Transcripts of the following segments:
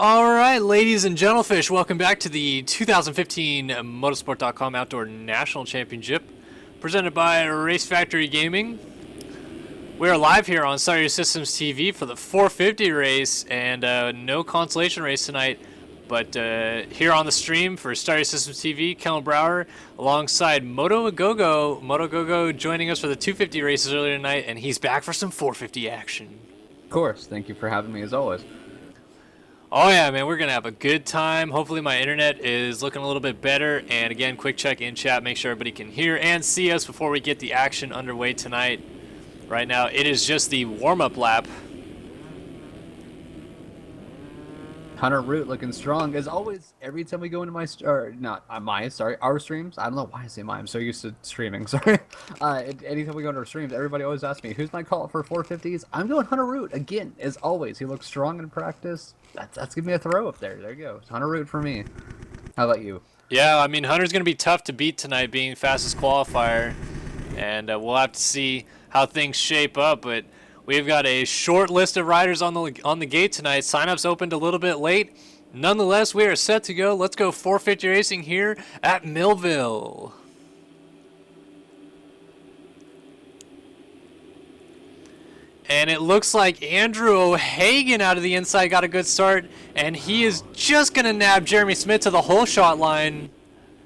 All right, ladies and gentlefish, welcome back to the 2015 Motorsport.com Outdoor National Championship, presented by Race Factory Gaming. We are live here on Star Systems TV for the 450 race, and no consolation race tonight, but here on the stream for Star Systems TV, Kellen Brower, alongside Moto Gogo joining us for the 250 races earlier tonight, and he's back for some 450 action. Of course, thank you for having me as always. Oh yeah, man, we're gonna have a good time. Hopefully my internet is looking a little bit better. And again, quick check in chat, make sure everybody can hear and see us before we get the action underway tonight. Right now, it is just the warm-up lap. Hunter Root looking strong as always. Every time we go into our streams. I don't know why I say mine. I'm so used to streaming. Sorry. Anytime we go into our streams, everybody always asks me, "Who's my call for 450s?" I'm going Hunter Root again, as always. He looks strong in practice. That's giving me a throw up there. There you go. It's Hunter Root for me. How about you? Yeah, I mean Hunter's gonna be tough to beat tonight, being fastest qualifier, and we'll have to see how things shape up, but. We've got a short list of riders on the gate tonight. Sign-ups opened a little bit late. Nonetheless, we are set to go. Let's go 450 racing here at Millville. And it looks like Andrew O'Hagan out of the inside got a good start, and he is just going to nab Jeremy Smith to the whole shot line.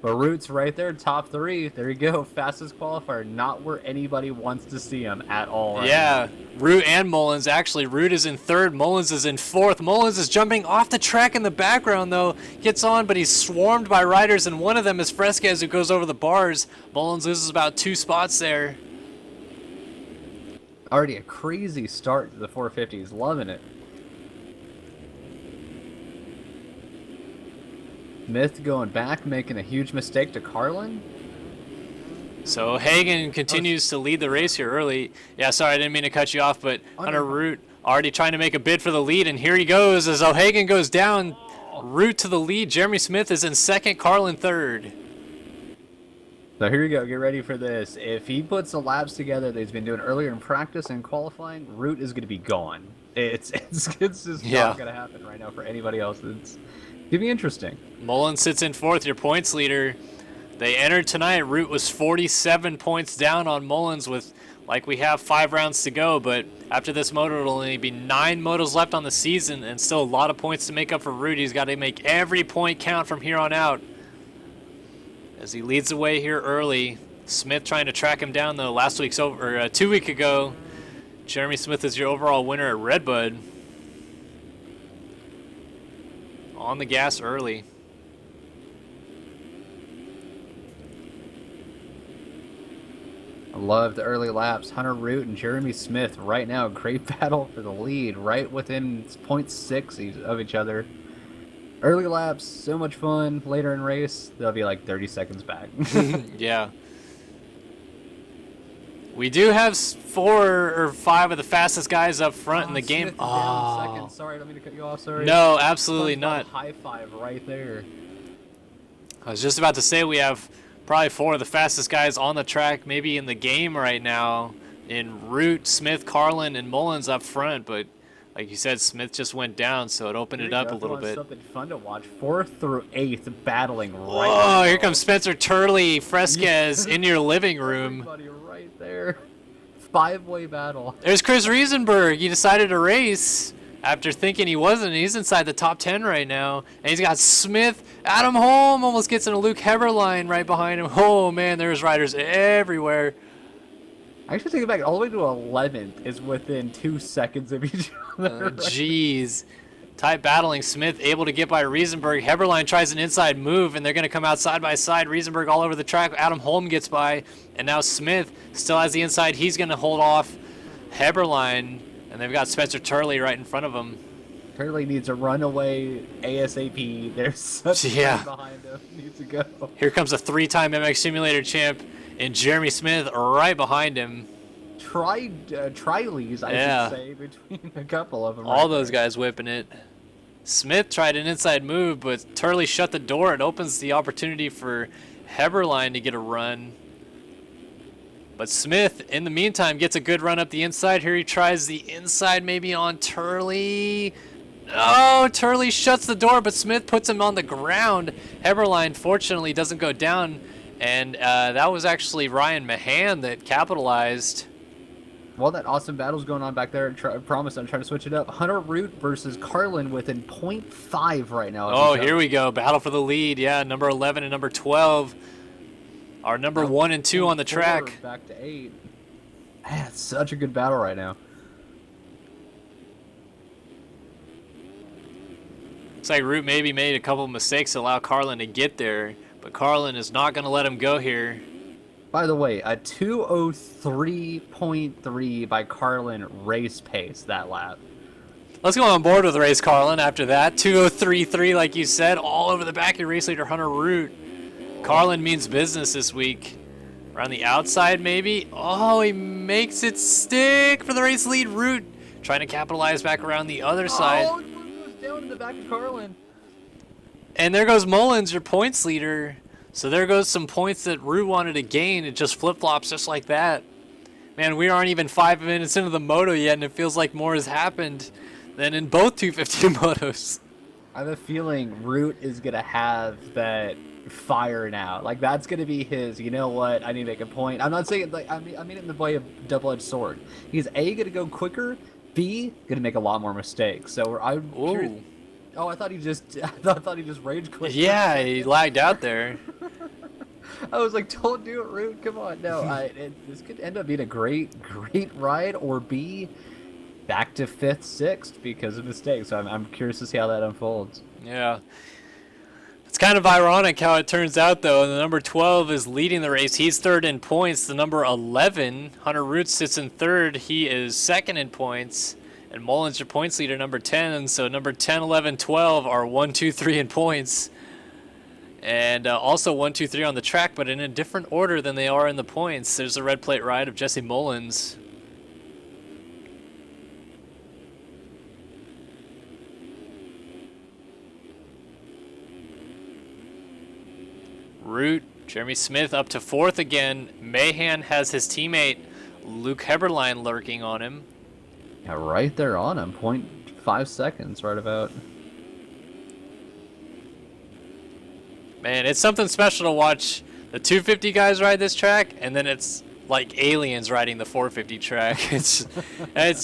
But Root's right there, top three. There you go, fastest qualifier. Not where anybody wants to see him at all. Right yeah, now. Root and Mullins. Actually, Root is in third. Mullins is in fourth. Mullins is jumping off the track in the background, though. Gets on, but he's swarmed by riders, and one of them is Fresquez, who goes over the bars. Mullins loses about 2 spots there. Already a crazy start to the 450s. Loving it. Smith going back, making a huge mistake to Carlin. So Hagen continues to lead the race here early. Yeah, sorry, I didn't mean to cut you off, but Hunter Root already trying to make a bid for the lead, and here he goes as O'Hagan goes down. Root to the lead. Jeremy Smith is in second, Carlin third. So here you go. Get ready for this. If he puts the laps together that he's been doing earlier in practice and qualifying, Root is going to be gone. It's just not going to happen right now for anybody else. It's going to be interesting. Mullins sits in fourth, your points leader. They entered tonight. Root was 47 points down on Mullins with, like, we have 5 rounds to go, but after this moto, it'll only be 9 motos left on the season and still a lot of points to make up for Root. He's got to make every point count from here on out as he leads the way here early. Smith trying to track him down, though. 2 weeks ago, Jeremy Smith is your overall winner at Redbud. On the gas early. I love the early laps. Hunter Root and Jeremy Smith right now. Great battle for the lead, right within 0.6 of each other. Early laps, so much fun. Later in race, they'll be like 30 seconds back. Yeah. We do have 4 or 5 of the fastest guys up front in the game. Smith down second. Sorry, I don't mean to cut you off. Sorry. No, absolutely not. High five right there. I was just about to say we have probably 4 of the fastest guys on the track, maybe in the game right now, in Root, Smith, Carlin, and Mullins up front. But like you said, Smith just went down, so it opened it up a little bit. Something fun to watch. 4th through 8th battling right. Oh, here comes Spencer Turley, Fresquez in your living room. Everybody right there. 5-way battle. There's Chris Riesenberg. He decided to race after thinking he wasn't. He's inside the top 10 right now. And he's got Smith. Adam Holm almost gets in a Luke Heberlein right behind him. Oh, man, there's riders everywhere. I actually take it back. All the way to 11th is within 2 seconds of each other. Jeez. Tight battling. Smith able to get by Riesenberg. Heberlein tries an inside move, and they're going to come out side by side. Riesenberg all over the track. Adam Holm gets by, and now Smith still has the inside. He's going to hold off Heberlein, and they've got Spencer Turley right in front of him. Turley needs a runaway ASAP. There's such behind him. Needs to go. Here comes a 3-time MX Simulator champ, and Jeremy Smith right behind him. Trileys, I should say, between a couple of them. All those guys whipping it. Smith tried an inside move, but Turley shut the door. It opens the opportunity for Heberlein to get a run. But Smith, in the meantime, gets a good run up the inside. Here he tries the inside maybe on Turley. Oh, Turley shuts the door, but Smith puts him on the ground. Heberlein fortunately doesn't go down, and that was actually Ryan Mahan that capitalized. Well, that awesome battle's going on back there. I promise I'm trying to switch it up. Hunter Root versus Carlin within .5 right now. Oh, here we go. Battle for the lead. Yeah, number 11 and number 12 are number 1 and 2 on the track. Back to 8. Man, it's such a good battle right now. Looks like Root maybe made a couple of mistakes to allow Carlin to get there, but Carlin is not going to let him go here. By the way, a 2:03.3 by Carlin race pace that lap. Let's go on board with race Carlin after that. 2:03.3, like you said, all over the back of race leader Hunter Root. Carlin means business this week. Around the outside, maybe. Oh, he makes it stick for the race lead. Root trying to capitalize back around the other side. Oh, it goes down in the back of Carlin. And there goes Mullins, your points leader. So there goes some points that Root wanted to gain. It just flip-flops just like that. Man, we aren't even 5 minutes into the Moto yet, and it feels like more has happened than in both 250 Motos. I have a feeling Root is going to have that fire now. Like, that's going to be his, you know what, I need to make a point. I'm not saying, like, I mean it in the way of double-edged sword. He's A, going to go quicker, B, going to make a lot more mistakes. So I'm curious. Oh, I thought he just rage quit. Yeah, he lagged out there. I was like, don't do it, Root. Come on. No, this could end up being a great ride, or B, back to 5th, 6th because of mistakes. So I'm curious to see how that unfolds. Yeah. It's kind of ironic how it turns out, though. The number 12 is leading the race. He's 3rd in points. The number 11, Hunter Root, sits in 3rd. He is 2nd in points. And Mullins, your points leader, number 10. And so number 10, 11, 12 are 1, 2, 3 in points. And also 1, 2, 3 on the track, but in a different order than they are in the points. There's a red plate ride of Jesse Mullins. Root, Jeremy Smith up to 4th again. Mahan has his teammate Luke Heberlein lurking on him. Yeah, right there on him. 0.5 seconds, right about. Man, it's something special to watch the 250 guys ride this track, and then it's like aliens riding the 450 track. It's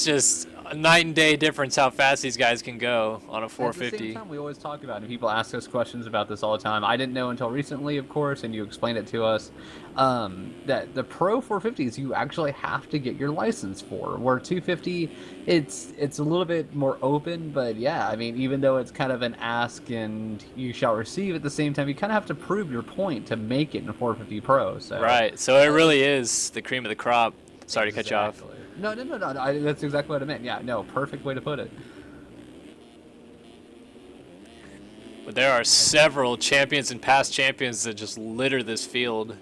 just a night and day difference how fast these guys can go on a 450. At the same time, we always talk about it, and people ask us questions about this all the time. I didn't know until recently, of course, and you explained it to us, that the Pro 450s you actually have to get your license for, where 250, it's a little bit more open, but yeah, I mean, even though it's kind of an ask and you shall receive, at the same time, you kind of have to prove your point to make it in 450 Pro. So. Right, so it really is the cream of the crop. Sorry to cut you off. No, that's exactly what I meant. Yeah, no, perfect way to put it. But there are several champions and past champions that just litter this field.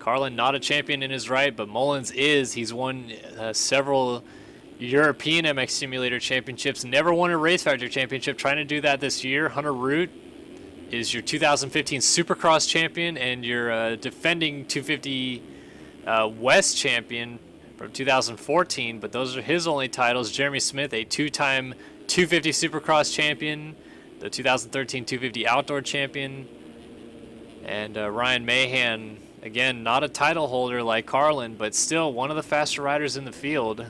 Carlin not a champion in his right, but Mullins is. He's won several European MX Simulator championships, never won a Race Factor championship, trying to do that this year. Hunter Root is your 2015 Supercross champion and your defending 250 West champion from 2014, but those are his only titles. Jeremy Smith, a 2-time 250 Supercross champion, the 2013 250 Outdoor champion, and Ryan Mahan, again, not a title holder like Carlin, but still one of the faster riders in the field.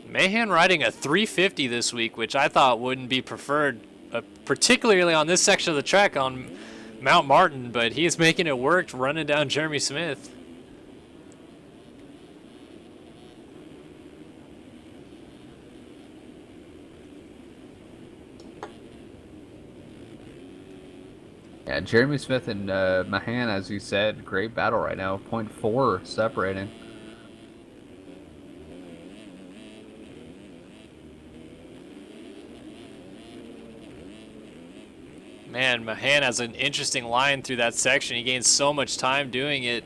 Mahan riding a 350 this week, which I thought wouldn't be preferred, particularly on this section of the track on Mount Martin, but he is making it work, running down Jeremy Smith. Yeah, Jeremy Smith and Mahan, as you said, great battle right now. 0.4 separating. Man, Mahan has an interesting line through that section. He gains so much time doing it.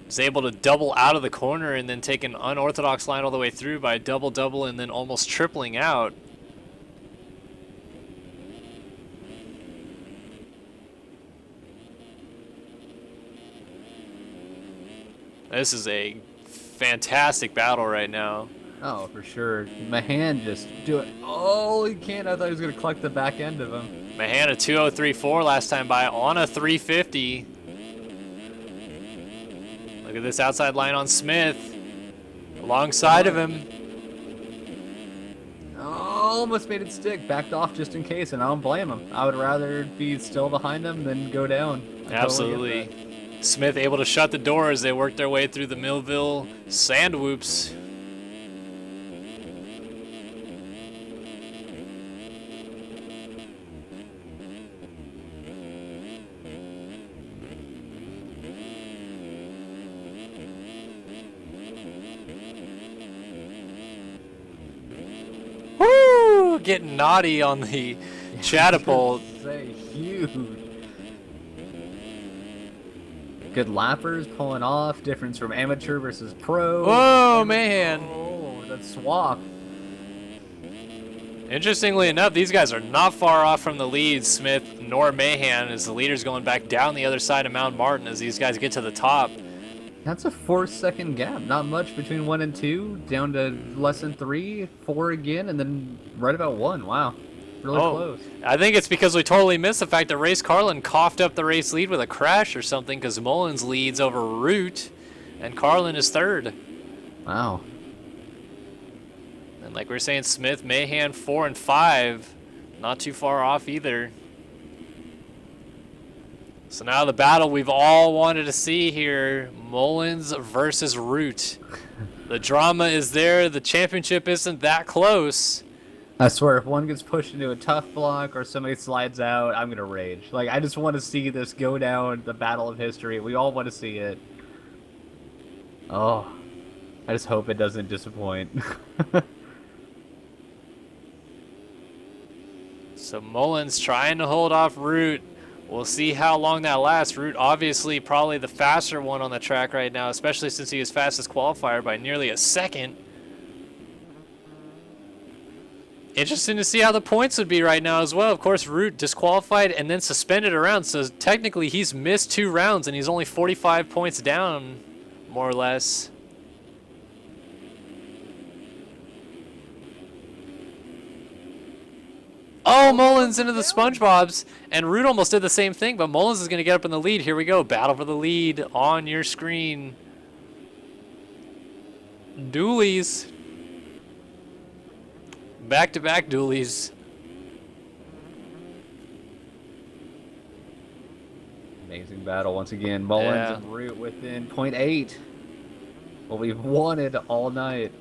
He's able to double out of the corner and then take an unorthodox line all the way through by double and then almost tripling out. This is a fantastic battle right now. Oh, for sure. Mahan just do it. Oh, he can't. I thought he was going to collect the back end of him. Mahan a 2:03.4 last time by on a 3:50. Look at this outside line on Smith. Alongside of him. Oh, almost made it stick. Backed off just in case, and I don't blame him. I would rather be still behind him than go down. Absolutely. Smith able to shut the door as they work their way through the Millville sand whoops. Woo! Getting naughty on the catapult. Say huge. Good lappers pulling off. Difference from amateur versus pro. Whoa, man. Oh, that swap. Interestingly enough, these guys are not far off from the lead, Smith nor Mahan, as the leader's going back down the other side of Mount Martin as these guys get to the top. That's a 4-second gap. Not much between 1 and 2. Down to less than 3, 4 again, and then right about 1. Wow. Really close. I think it's because we totally missed the fact that Race Carlin coughed up the race lead with a crash or something, because Mullins leads over Root, and Carlin is third. Wow. And like we were saying, Smith, Mahan 4 and 5, not too far off either. So now the battle we've all wanted to see here, Mullins versus Root. The drama is there. The championship isn't that close. I swear, if one gets pushed into a tough block or somebody slides out, I'm going to rage. Like, I just want to see this go down, the battle of history. We all want to see it. Oh, I just hope it doesn't disappoint. So Mullins trying to hold off Root. We'll see how long that lasts. Root obviously probably the faster one on the track right now, especially since he was fastest qualifier by nearly a second. Interesting to see how the points would be right now as well. Of course, Root disqualified and then suspended a round, so technically he's missed 2 rounds and he's only 45 points down, more or less. Oh, Mullins into the SpongeBob's, and Root almost did the same thing, but Mullins is going to get up in the lead. Here we go, battle for the lead on your screen. Dualies. Back-to-back dualies. Amazing battle once again. Mullins and Root within 0.8. What we've wanted all night.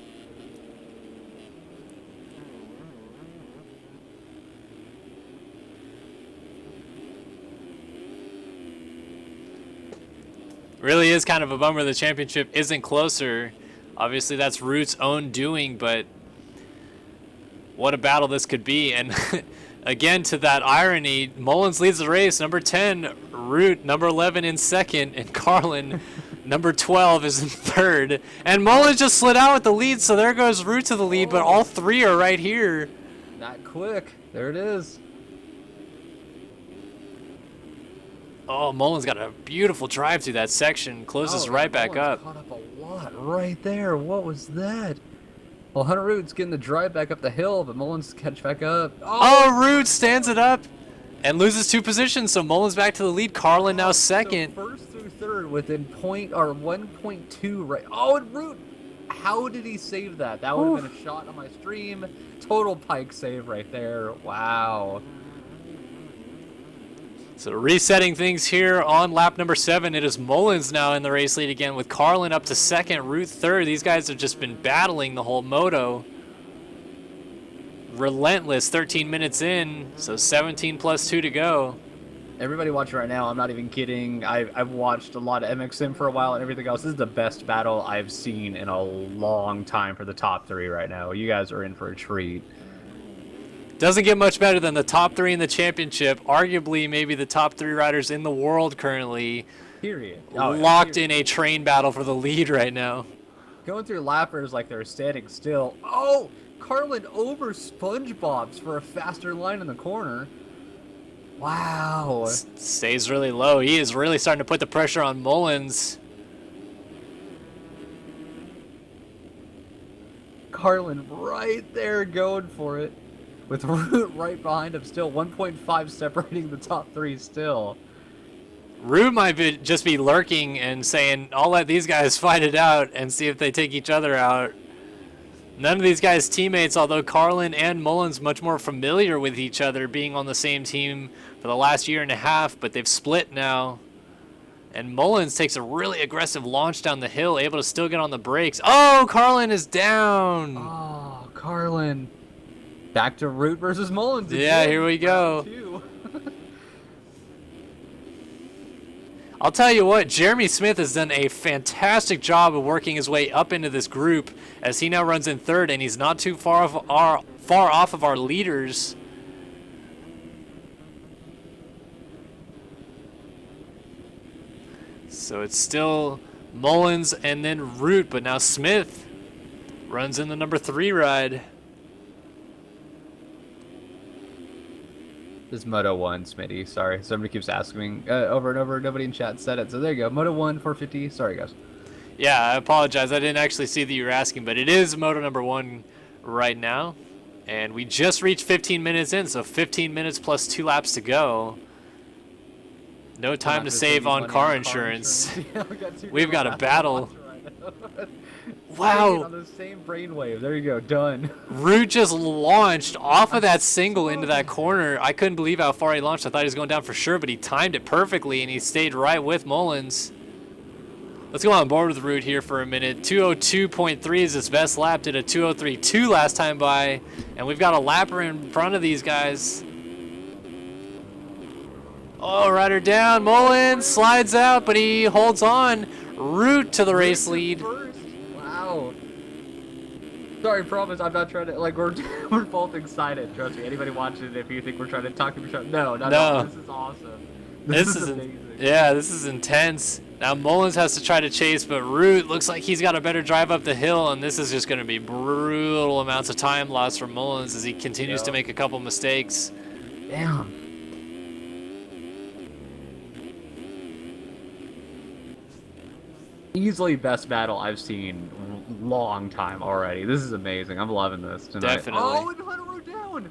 Really is kind of a bummer the championship isn't closer. Obviously that's Root's own doing, but what a battle this could be. And again, to that irony, Mullins leads the race, number 10, Root, number 11 in second, and Carlin, number 12, is in third. And Mullins just slid out with the lead, so there goes Root to the lead, but all 3 are right here. Not quick. There it is. Oh, Mullins got a beautiful drive through that section, closes right back up. Caught up a lot right there. What was that? Well, Hunter Root's getting the drive back up the hill, but Mullins catch back up. Oh, Root stands it up and loses 2 positions, so Mullins back to the lead. Carlin now second. So first through third within 1.2 right. Oh, and Root, how did he save that? That would have been a shot on my stream. Total pike save right there. Wow. So resetting things here on lap number 7, it is Mullins now in the race lead again with Carlin up to second, Root third. These guys have just been battling the whole moto. Relentless, 13 minutes in, so 17 plus 2 to go. Everybody watching right now, I'm not even kidding. I've watched a lot of MXM for a while and everything else. This is the best battle I've seen in a long time for the top 3 right now. You guys are in for a treat. Doesn't get much better than the top 3 in the championship. Arguably, maybe the top 3 riders in the world currently. Period. Locked in a train battle for the lead right now. Going through lappers like they're standing still. Oh, Carlin over SpongeBob's for a faster line in the corner. Wow. Stays really low. He is really starting to put the pressure on Mullins. Carlin right there going for it. With Root right behind him still. 1.5 separating the top three still. Root might just be lurking and saying, I'll let these guys fight it out and see if they take each other out. None of these guys' teammates, although Carlin and Mullins much more familiar with each other, being on the same team for the last year and a half, but they've split now. And Mullins takes a really aggressive launch down the hill, able to still get on the brakes. Oh, Carlin is down. Oh, Carlin. Back to Root versus Mullins. Yeah, here we go. I'll tell you what, Jeremy Smith has done a fantastic job of working his way up into this group as he now runs in third, and he's not too far off of our leaders. So it's still Mullins and then Root, but now Smith runs in the number 3 ride. This is Moto 1, Smitty. Sorry. Somebody keeps asking me over and over. Nobody in chat said it. So there you go. Moto 1, 450. Sorry, guys. Yeah, I apologize. I didn't actually see that you were asking, but it is Moto number 1 right now. And we just reached 15 minutes in, so 15 minutes plus 2 laps to go. No time to save on car insurance. Yeah, We've got a battle. Wow. On the same brainwave. There you go. Done. Root just launched off of that single into that corner. I couldn't believe how far he launched. I thought he was going down for sure, but he timed it perfectly, and he stayed right with Mullins. Let's go on board with Root here for a minute. 202.3 is his best lap. Did a 203.2 last time by, and we've got a lapper in front of these guys. Oh, rider down. Mullins slides out, but he holds on. Root to the race lead. Wow. Sorry, promise. I'm not trying to, like, we're both excited. Trust me. Anybody watching it, if you think we're trying to talk to each other, no. This is awesome. This is amazing. Yeah, this is intense. Now Mullins has to try to chase, but Root looks like he's got a better drive up the hill, and this is just going to be brutal amounts of time lost for Mullins as he continues to make a couple mistakes. Damn. Easily best battle I've seen long time already. This is amazing. I'm loving this tonight. Definitely. Oh, and Hunter wrote down.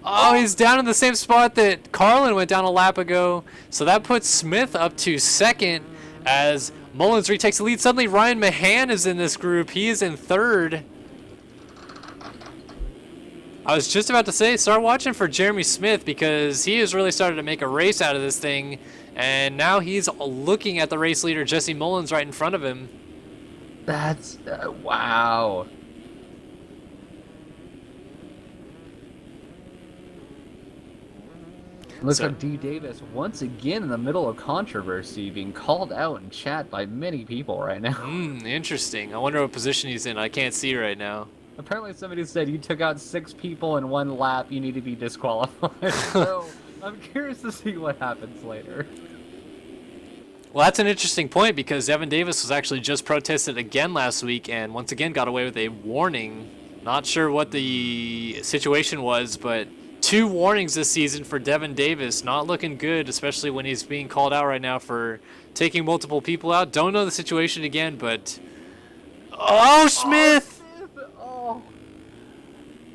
Oh, he's down in the same spot that Carlin went down a lap ago. So that puts Smith up to second as Mullins retakes the lead. Suddenly Ryan Mahan is in this group. He is in third. I was just about to say, start watching for Jeremy Smith because he has really started to make a race out of this thing. And now he's looking at the race leader, Jesse Mullins, right in front of him. That's, wow. Looks like D. Davis once again in the middle of controversy, being called out in chat by many people right now. Interesting. I wonder what position he's in. I can't see right now. Apparently somebody said you took out 6 people in 1 lap, you need to be disqualified. So I'm curious to see what happens later. Well, that's an interesting point because Evan Davis was actually just protested again last week and once again got away with a warning. Not sure what the situation was, but 2 warnings this season for Devin Davis. Not looking good, especially when he's being called out right now for taking multiple people out. Don't know the situation again, but... Oh, Smith! Oh.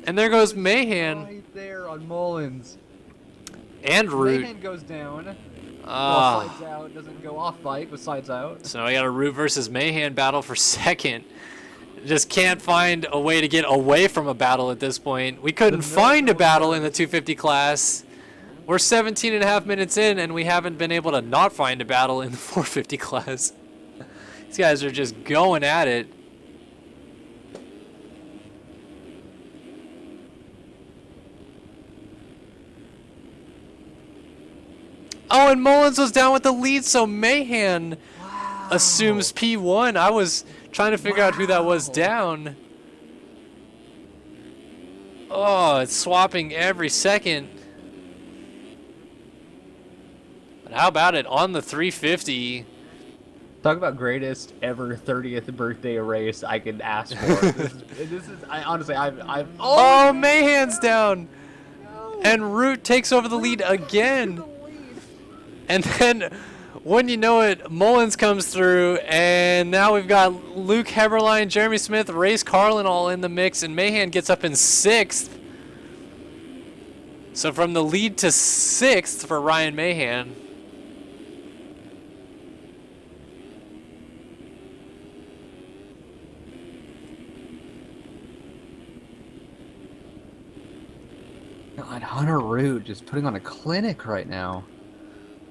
And there goes Mahan. Right there on Mullins. And Root. Mahan goes down. Slides out, doesn't go off bike, but slides out. So now we got a Root versus Mahan battle for second. Just can't find a way to get away from a battle at this point. We couldn't find a battle in the 250 class. We're 17 and a half minutes in, and we haven't been able to not find a battle in the 450 class. These guys are just going at it. Oh, and Mullins was down with the lead, so Mahan assumes P1. I was trying to figure out who that was down. Oh, it's swapping every second. But how about it on the 350? Talk about greatest ever 30th birthday race I could ask for. this is honestly, I've oh, Mahan's down. No. And Root takes over the lead again. And then Wouldn't you know it, Mullins comes through, and now we've got Luke Heberlein, Jeremy Smith, Race Carlin all in the mix, and Mahan gets up in 6th. So from the lead to 6th for Ryan Mahan. God, Hunter Root just putting on a clinic right now.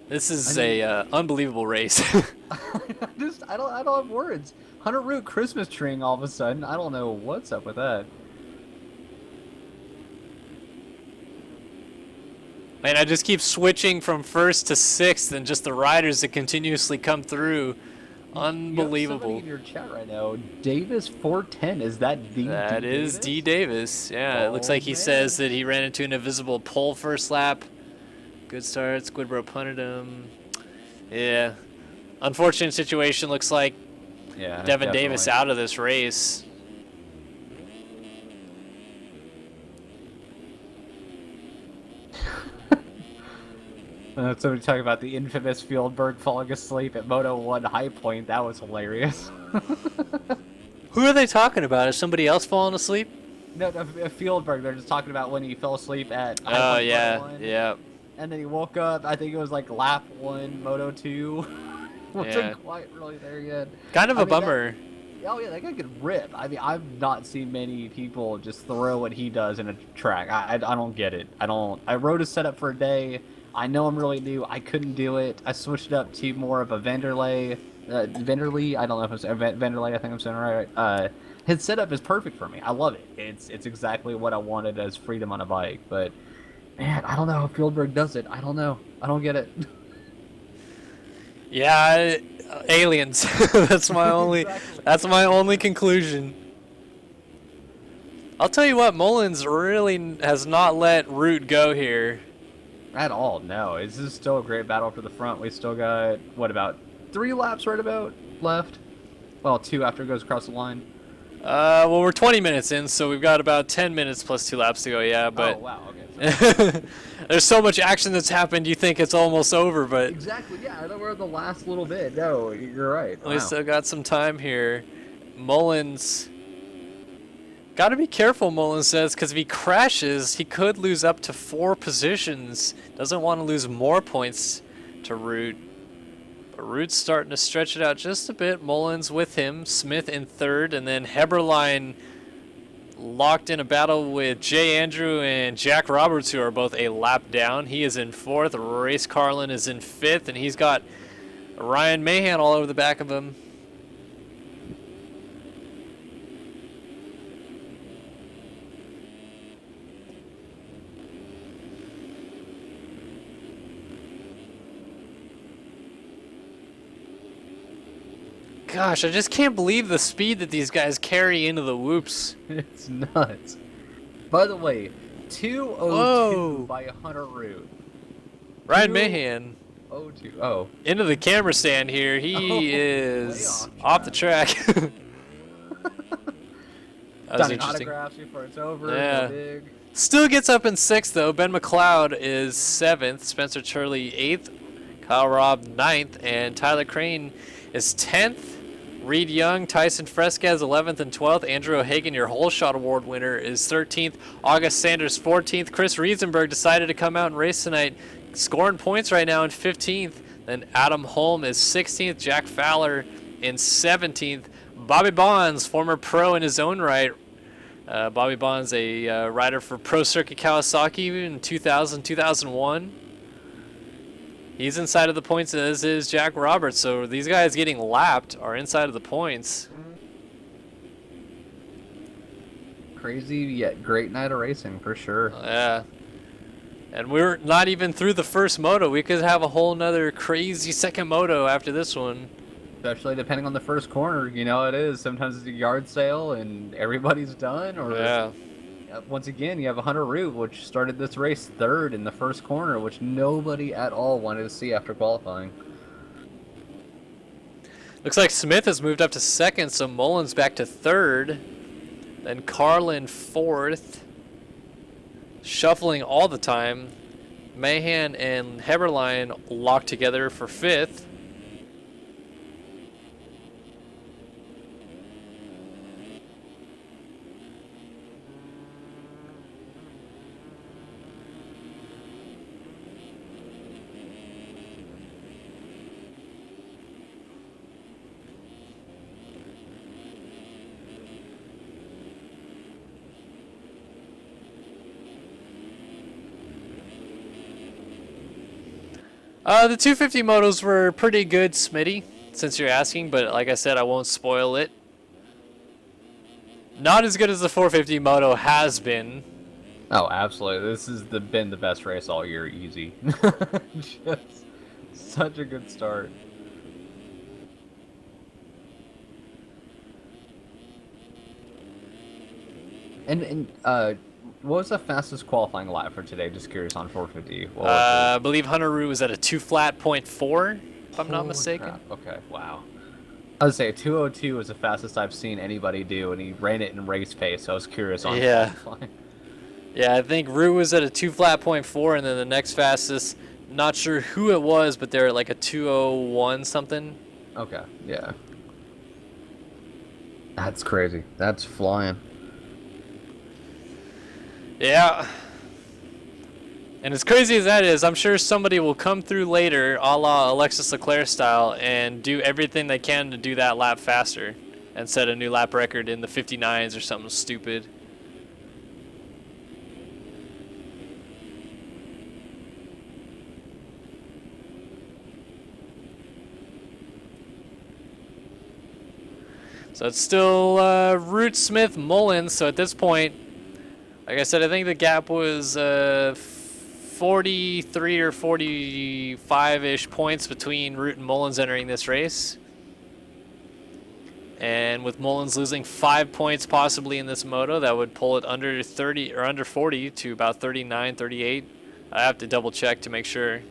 This is a unbelievable race. I don't have words. Hunter Root Christmas treeing all of a sudden. I don't know what's up with that. Man, I just keep switching from 1st to 6th, and just the riders that continuously come through. Unbelievable. You have somebody in your chat right now. Davis 410. Is that D? That is D Davis. Yeah, it looks like he says that he ran into an invisible pole first lap. Good start. Squidbro punted him. Yeah. Unfortunate situation. Looks like Devin Davis out of this race. Somebody talking about the infamous Fieldberg falling asleep at Moto 1 High Point. That was hilarious. Who are they talking about? Is somebody else falling asleep? No, Fieldberg. They're just talking about when he fell asleep at Oh, Moto yeah. 1. Yeah. And then he woke up. I think it was like lap 1, Moto 2. Wasn't quite really there yet. Kind of a bummer. That guy could rip. I mean, I've not seen many people just throw what he does in a track. I don't get it. I rode a setup for a day. I know I'm really new. I couldn't do it. I switched up to more of a Vanderlei. I don't know if it's Vanderlei. I think I'm saying it right. His setup is perfect for me. I love it. It's exactly what I wanted as freedom on a bike. But man, I don't know how Fieldberg does it. I don't know. I don't get it. Yeah, aliens. That's my only. Exactly. That's my only conclusion. I'll tell you what, Mullins really has not let Root go here. At all, no. This is still a great battle for the front. We still got, what, about 3 laps right about left? Well, 2 after it goes across the line. Well, we're 20 minutes in, so we've got about 10 minutes plus 2 laps to go, yeah, but... Oh, wow, okay. There's so much action that's happened, you think it's almost over, but... Exactly, yeah, I thought we're in the last little bit. No, you're right. We still got some time here. Mullins... Gotta be careful, Mullins says, because if he crashes, he could lose up to 4 positions. Doesn't want to lose more points to Root. But Root's starting to stretch it out just a bit. Mullins with him, Smith in 3rd, and then Heberlein locked in a battle with Jay Andrew and Jack Roberts, who are both a lap down. He is in 4th. Race Carlin is in 5th, and he's got Ryan Mahan all over the back of him. Gosh, I just can't believe the speed that these guys carry into the whoops. It's nuts. By the way, 202 by Hunter Root. Ryan Mahan. 202. Oh. Into the camera stand here. He is off the track. That was interesting. Autographs before it's over. Yeah. Big. Still gets up in 6th, though. Ben McLeod is 7th. Spencer Turley 8th. Kyle Robb 9th. And Tyler Crane is 10th. Reed Young, Tyson Fresquez 11th and 12th. Andrew O'Hagan, your whole shot award winner, is 13th. August Sanders 14th. Chris Riesenberg decided to come out and race tonight, scoring points right now in 15th. Then Adam Holm is 16th. Jack Fowler in 17th. Bobby Bonds, former pro in his own right. Bobby Bonds, a rider for Pro Circuit Kawasaki in 2000, 2001. He's inside of the points, as is Jack Roberts. So these guys getting lapped are inside of the points. Crazy yet great night of racing for sure. Yeah. And we're not even through the first moto. We could have a whole nother crazy second moto after this one. Especially depending on the first corner. You know it is. Sometimes it's a yard sale and everybody's done. Or yeah. Once again, you have Hunter Root, which started this race 3rd in the first corner, which nobody at all wanted to see after qualifying. Looks like Smith has moved up to 2nd, so Mullins back to 3rd. Then Carlin 4th. Shuffling all the time. Mahan and Heberlein locked together for 5th. The 250 motos were pretty good, Smitty, since you're asking, but like I said, I won't spoil it. Not as good as the 450 moto has been. Oh, absolutely. This has been the best race all year, easy. Just such a good start. And what was the fastest qualifying lap for today? Just curious on 450. What was I believe Hunter Rue was at a 2:04, if I'm not mistaken. crap. Okay, wow. I would say 2:02 was the fastest I've seen anybody do, and he ran it in race pace, so I was curious on qualifying. Yeah, I think Rue was at a 2:04, and then the next fastest, not sure who it was, but they're at like a 2:01 something. Okay, yeah. That's crazy. That's flying. Yeah. And as crazy as that is, I'm sure somebody will come through later, a la Alexis Leclerc style, and do everything they can to do that lap faster and set a new lap record in the 59s or something stupid. So it's still Root, Smith, Mullins. So at this point, like I said, I think the gap was 43 or 45-ish points between Root and Mullins entering this race. And with Mullins losing 5 points possibly in this moto, that would pull it under 30 or under 40 to about 39, 38. I have to double check to make sure.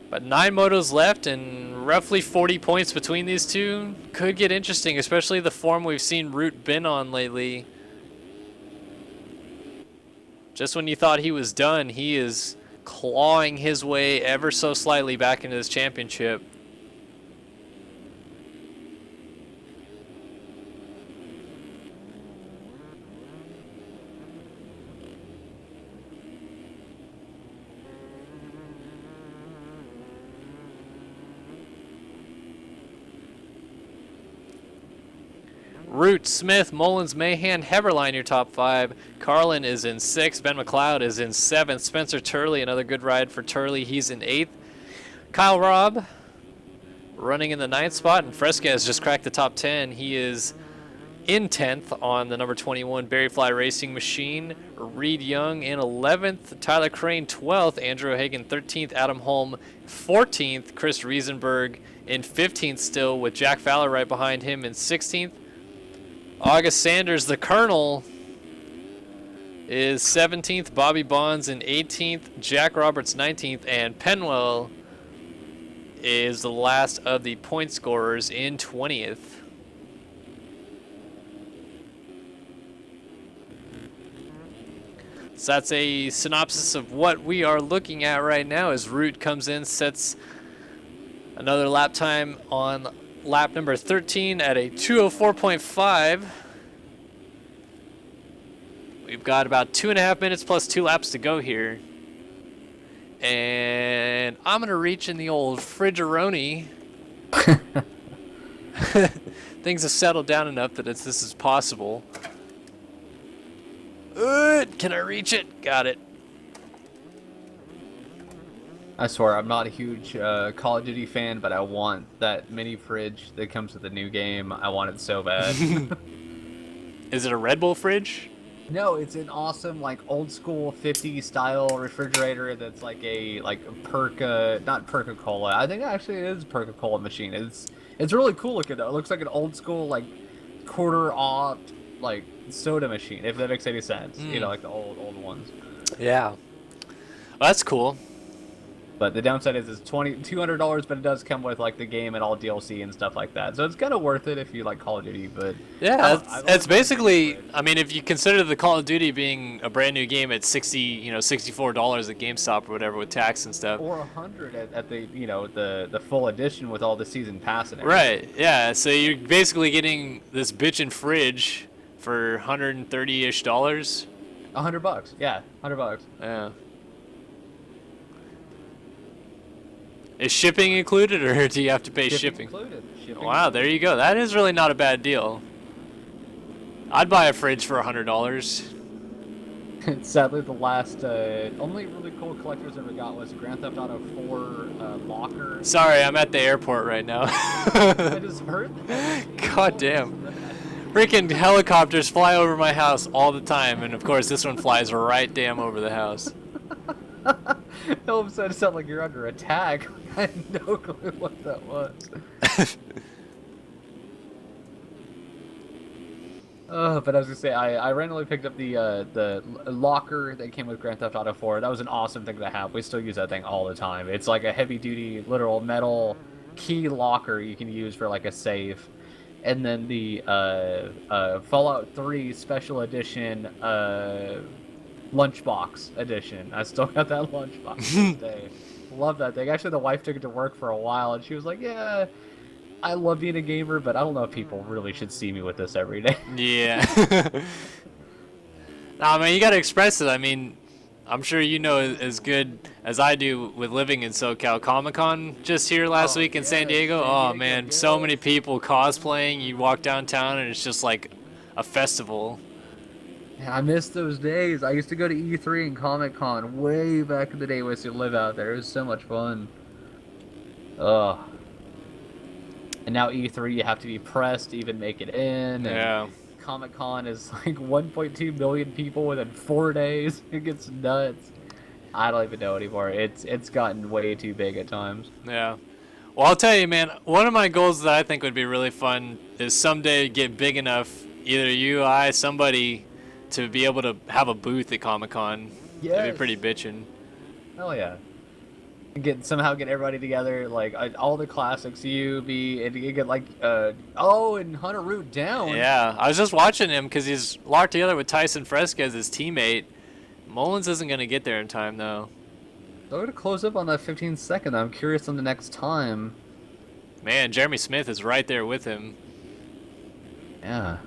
But 9 motos left and roughly 40 points between these two. Could get interesting, especially the form we've seen Root been on lately. Just when you thought he was done, he is clawing his way ever so slightly back into this championship. Root, Smith, Mullins, Mahan, Heberlein, your top 5. Carlin is in 6th. Ben McLeod is in 7th. Spencer Turley, another good ride for Turley. He's in 8th. Kyle Robb running in the 9th spot. And Fresca has just cracked the top 10. He is in 10th on the number 21 Berryfly Racing Machine. Reed Young in 11th. Tyler Crane 12th. Andrew Hagan 13th. Adam Holm 14th. Chris Riesenberg in 15th still, with Jack Fowler right behind him in 16th. August Sanders, the Colonel, is 17th. Bobby Bonds in 18th. Jack Roberts 19th. And Penwell is the last of the point scorers in 20th. So that's a synopsis of what we are looking at right now as Root comes in, sets another lap time on lap number 13 at a 2:04.5. We've got about 2.5 minutes plus 2 laps to go here. And I'm going to reach in the old Fridgeroni. Things have settled down enough that this is possible. Can I reach it? Got it. I swear, I'm not a huge Call of Duty fan, but I want that mini fridge that comes with the new game. I want it so bad. Is it a Red Bull fridge? No, it's an awesome, like, old school 50s style refrigerator that's like a not Perca-Cola. I think actually it is a Perca-Cola machine. It's really cool looking though. It looks like an old school, like, quarter-off, like, soda machine, if that makes any sense. You know, like the old ones. Yeah. Well, that's cool. But the downside is it's $200, but it does come with like the game and all DLC and stuff like that. So it's kind of worth it if you like Call of Duty. But yeah, it's basically. I mean, if you consider the Call of Duty being a brand new game at $64 at GameStop or whatever with tax and stuff, or $100 at the the full edition with all the season pass and everything. Right. Yeah. So you're basically getting this bitchin' fridge for $130-ish. $100. Yeah, $100. Yeah. Is shipping included, or do you have to pay shipping? Included. Shipping wow, there you go. That is really not a bad deal. I'd buy a fridge for $100. Sadly, the last only really cool collectors ever got was Grand Theft Auto 4 locker. Sorry, I'm at the airport right now. I just heard that. God damn. Freaking helicopters fly over my house all the time, and of course this one flies right damn over the house. All of a sudden, it sounded like you're under attack. I had no clue what that was. But I was gonna say, I randomly picked up the locker that came with Grand Theft Auto 4. That was an awesome thing to have. We still use that thing all the time. It's like a heavy-duty, literal metal key locker you can use for like a safe. And then the Fallout 3 Special Edition lunchbox edition. I still got that lunchbox to this day. Love that thing. Actually, the wife took it to work for a while, and she was like, "Yeah, I love being a gamer, but I don't know if people really should see me with this every day." Yeah. Nah, man, you gotta express it. I mean, I'm sure you know as good as I do with living in SoCal. Comic-Con just here last week in San Diego. Oh, man, so many people cosplaying. You walk downtown, and it's just like a festival. Yeah, I miss those days. I used to go to E3 and Comic-Con way back in the day when I used to live out there. It was so much fun. Ugh. And now E3, you have to be pressed to even make it in. And Yeah. Comic-Con is like 1.2 million people within 4 days. It gets nuts. I don't even know anymore. It's gotten way too big at times. Yeah. Well, I'll tell you, man, one of my goals that I think would be really fun is someday get big enough, either you, I, somebody, to be able to have a booth at Comic-Con. That'd be pretty bitchin'. Hell yeah. And somehow get everybody together, like all the classics, you get like and Hunter Root down. Yeah, I was just watching him because he's locked together with Tyson Fresca as his teammate. Mullins isn't going to get there in time, though. They're going to close up on that 15-second. I'm curious on the next time. Man, Jeremy Smith is right there with him. Yeah.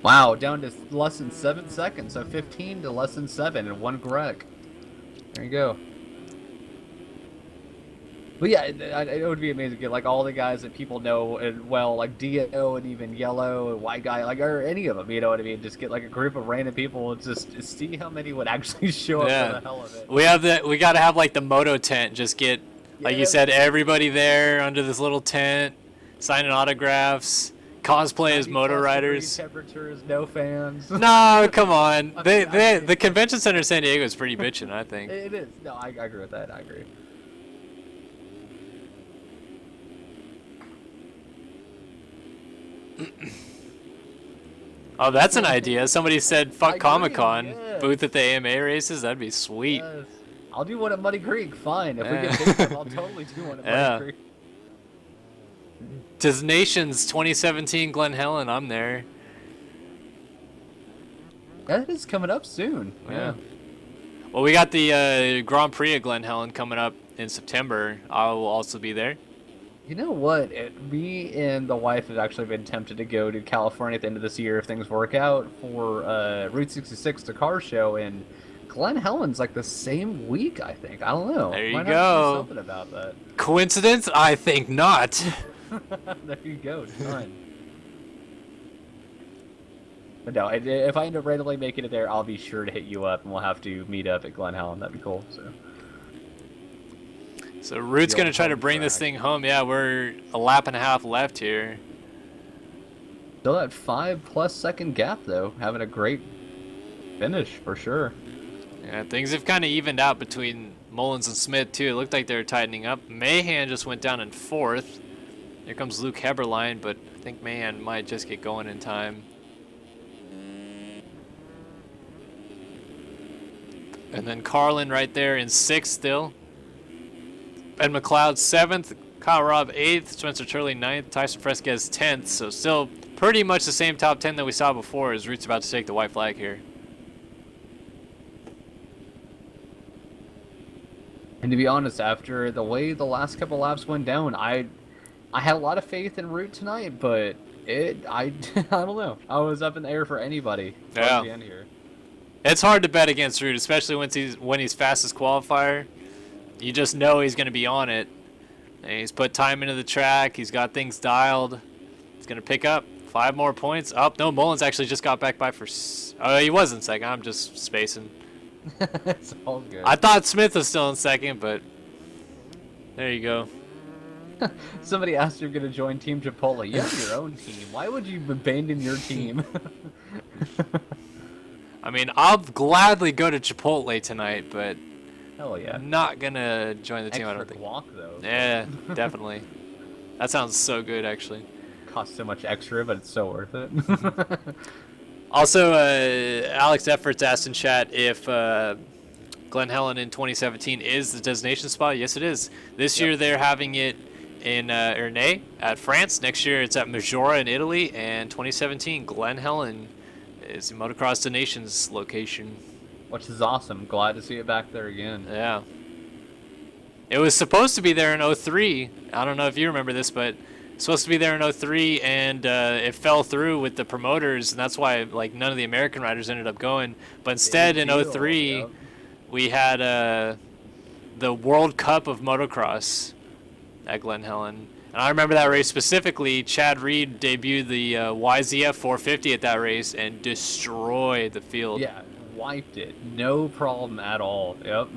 Wow, down to less than 7 seconds. So 15 to less than 7 and 1 Greg. There you go. But yeah, it would be amazing to get like all the guys that people know and well, like Dio and even Yellow and White Guy, like or any of them, you know what I mean? Just get like a group of random people and just see how many would actually show up for the hell of it. We got to have like the Moto tent. Just get, like you said, everybody there under this little tent, signing autographs. Cosplay as moto riders. Temperatures, no fans. No, come on. The convention center in San Diego is pretty bitchin', I think. It is. No, I agree with that. I agree. Oh, that's an idea. Somebody said, fuck Comic-Con. Yes. Booth at the AMA races. That'd be sweet. Yes. I'll do one at Muddy Creek. Fine. If we get big enough, I'll totally do one at Muddy Creek. Nations 2017 Glen Helen, I'm there. That is coming up soon. Yeah. Well, we got the Grand Prix at Glen Helen coming up in September. I will also be there. You know what? Me and the wife have actually been tempted to go to California at the end of this year if things work out for Route 66, the car show, and Glen Helen's like the same week, I think. I don't know. There you Might go. have to do something about that. Coincidence? I think not. There you go. Done. But no, if I end up randomly making it there, I'll be sure to hit you up, and we'll have to meet up at Glen Helen. That'd be cool. So Root's going to try to bring this thing home. Yeah, we're a lap and a half left here. Still that 5+ second gap, though. Having a great finish, for sure. Yeah, things have kind of evened out between Mullins and Smith, too. It looked like they were tightening up. Mahan just went down in 4th. Here comes Luke Heberlein, but I think Mahan might just get going in time. And then Carlin right there in 6th still. Ben McLeod 7th, Kyle Robb 8th, Spencer Turley 9th, Tyson Fresquez 10th. So still pretty much the same top 10 that we saw before as Root's about to take the white flag here. And to be honest, after the way the last couple laps went down, I had a lot of faith in Root tonight, but I don't know. I was up in the air for anybody towards the end here. It's hard to bet against Root, especially when he's fastest qualifier. You just know he's going to be on it. And he's put time into the track. He's got things dialed. He's going to pick up 5 more points. Oh, no, Mullins actually just got back by for... Oh, he was in second. I'm just spacing. It's all good. I thought Smith was still in second, but there you go. Somebody asked if you're going to join Team Chipotle. You have your own team. Why would you abandon your team? I mean, I'll gladly go to Chipotle tonight, but Hell yeah. I'm not going to join the team, I don't think. Guac, though. Yeah, definitely. That sounds so good, actually. Costs so much extra, but it's so worth it. Also, Alex Efforts asked in chat if Glen Helen in 2017 is the destination spot. Yes, it is. This year they're having it in Ernée at France. Next year it's at Majora in Italy. And 2017, Glen Helen is the Motocross the Nations location. Which is awesome. Glad to see it back there again. Yeah. It was supposed to be there in 03. I don't know if you remember this, but it's supposed to be there in 03, and it fell through with the promoters, and that's why like none of the American riders ended up going. But instead, in 03, we had the World Cup of Motocross at Glen Helen. And I remember that race specifically. Chad Reed debuted the YZF 450 at that race and destroyed the field. Yeah, wiped it. No problem at all. Yep.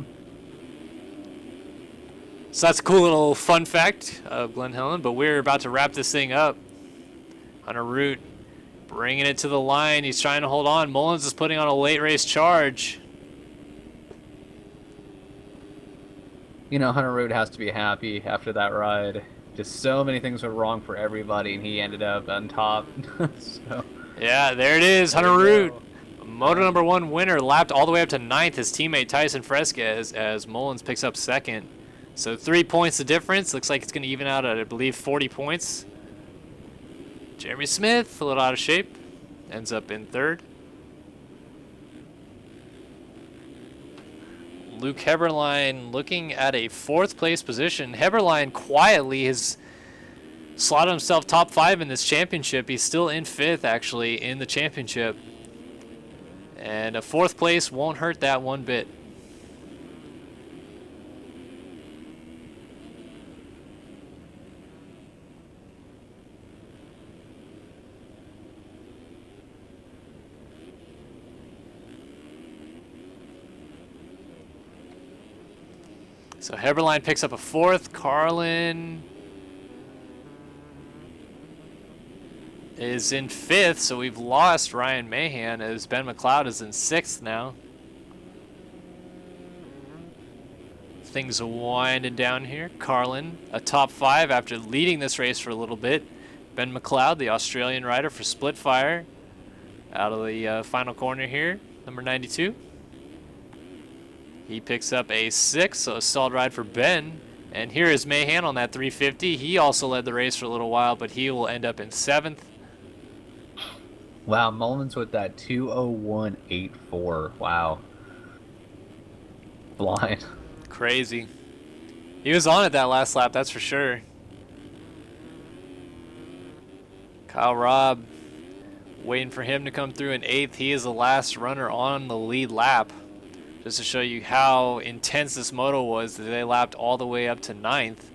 So that's a cool little fun fact of Glen Helen, but we're about to wrap this thing up. Hunter Root bringing it to the line. He's trying to hold on. Mullins is putting on a late race charge. You know, Hunter Root has to be happy after that ride. Just so many things were wrong for everybody, and he ended up on top. So, yeah, there it is. Hunter Root, Moto number 1 winner, lapped all the way up to 9th. His teammate Tyson Fresquez as Mullins picks up 2nd. So 3 points the difference. Looks like it's going to even out at, I believe, 40 points. Jeremy Smith, a little out of shape, ends up in 3rd. Luke Heberlein looking at a 4th place position. Heberlein quietly has slotted himself top 5 in this championship. He's still in 5th, actually, in the championship. And a 4th place won't hurt that one bit. So Heberlein picks up a 4th. Carlin is in 5th, so we've lost Ryan Mahan as Ben McLeod is in 6th now. Things are winding down here. Carlin, a top 5 after leading this race for a little bit. Ben McLeod, the Australian rider for Splitfire, out of the final corner here, number 92. He picks up a 6, so a solid ride for Ben. And here is Mahan on that 350. He also led the race for a little while, but he will end up in 7th. Wow, Mullins with that 2:01.84. Wow. Blind. Crazy. He was on it that last lap, that's for sure. Kyle Robb waiting for him to come through in 8th. He is the last runner on the lead lap. Just to show you how intense this moto was, that they lapped all the way up to 9th.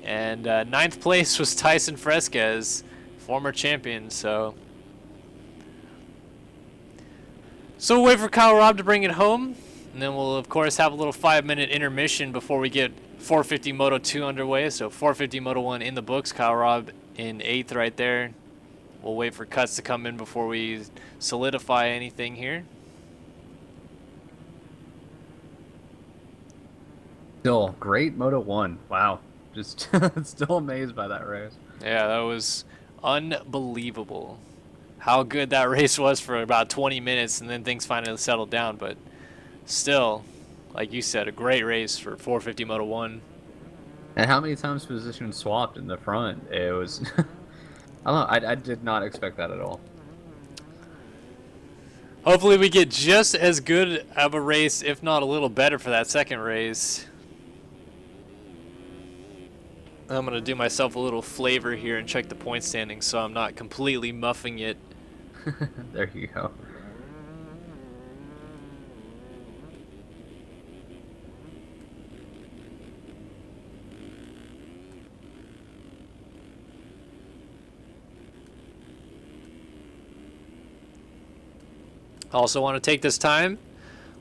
And 9th place was Tyson Fresquez, former champion. So we'll wait for Kyle Robb to bring it home. And then we'll, of course, have a little 5-minute intermission before we get 450 Moto 2 underway. So 450 Moto 1 in the books. Kyle Robb in 8th right there. We'll wait for cuts to come in before we solidify anything here. Still, great Moto 1. Wow. Just still amazed by that race. Yeah, that was unbelievable. How good that race was for about 20 minutes, and then things finally settled down. But still, like you said, a great race for 450 Moto 1. And how many times position swapped in the front? It was... I don't know. I did not expect that at all. Hopefully we get just as good of a race, if not a little better, for that second race. I'm going to do myself a little flavor here and check the point standings so I'm not completely muffing it. There you go. I also want to take this time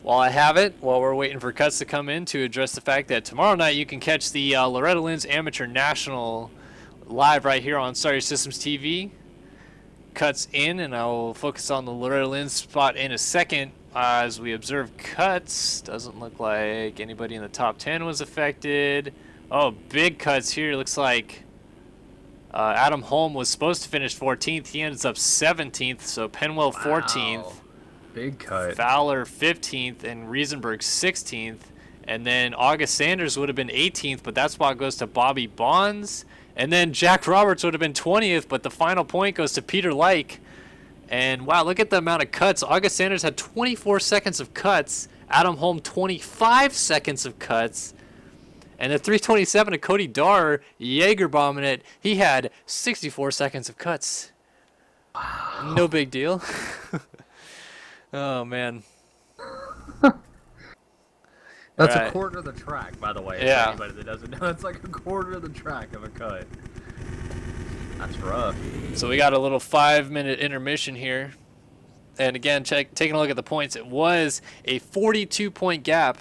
while I have it, while we're waiting for cuts to come in, to address the fact that tomorrow night you can catch the Loretta Lynn's Amateur National live right here on Star Systems TV. Cuts in, and I will focus on the Loretta Lynn's spot in a second as we observe cuts. Doesn't look like anybody in the top 10 was affected. Oh, big cuts here. Looks like Adam Holm was supposed to finish 14th. He ends up 17th, so Penwell 14th. Wow. Big cut. Fowler 15th and Riesenberg 16th. And then August Sanders would have been 18th, but that spot goes to Bobby Bonds. And then Jack Roberts would have been 20th, but the final point goes to Peter Like. And wow, look at the amount of cuts. August Sanders had 24 seconds of cuts. Adam Holm 25 seconds of cuts. And the 327 of Cody Darr, Jaeger bombing it, he had 64 seconds of cuts. Wow. No big deal. Oh, man. That's a quarter of the track, by the way. Yeah. For anybody that doesn't know, it's like a quarter of the track of a cut. That's rough. So we got a little 5-minute intermission here. And again, taking a look at the points, it was a 42-point gap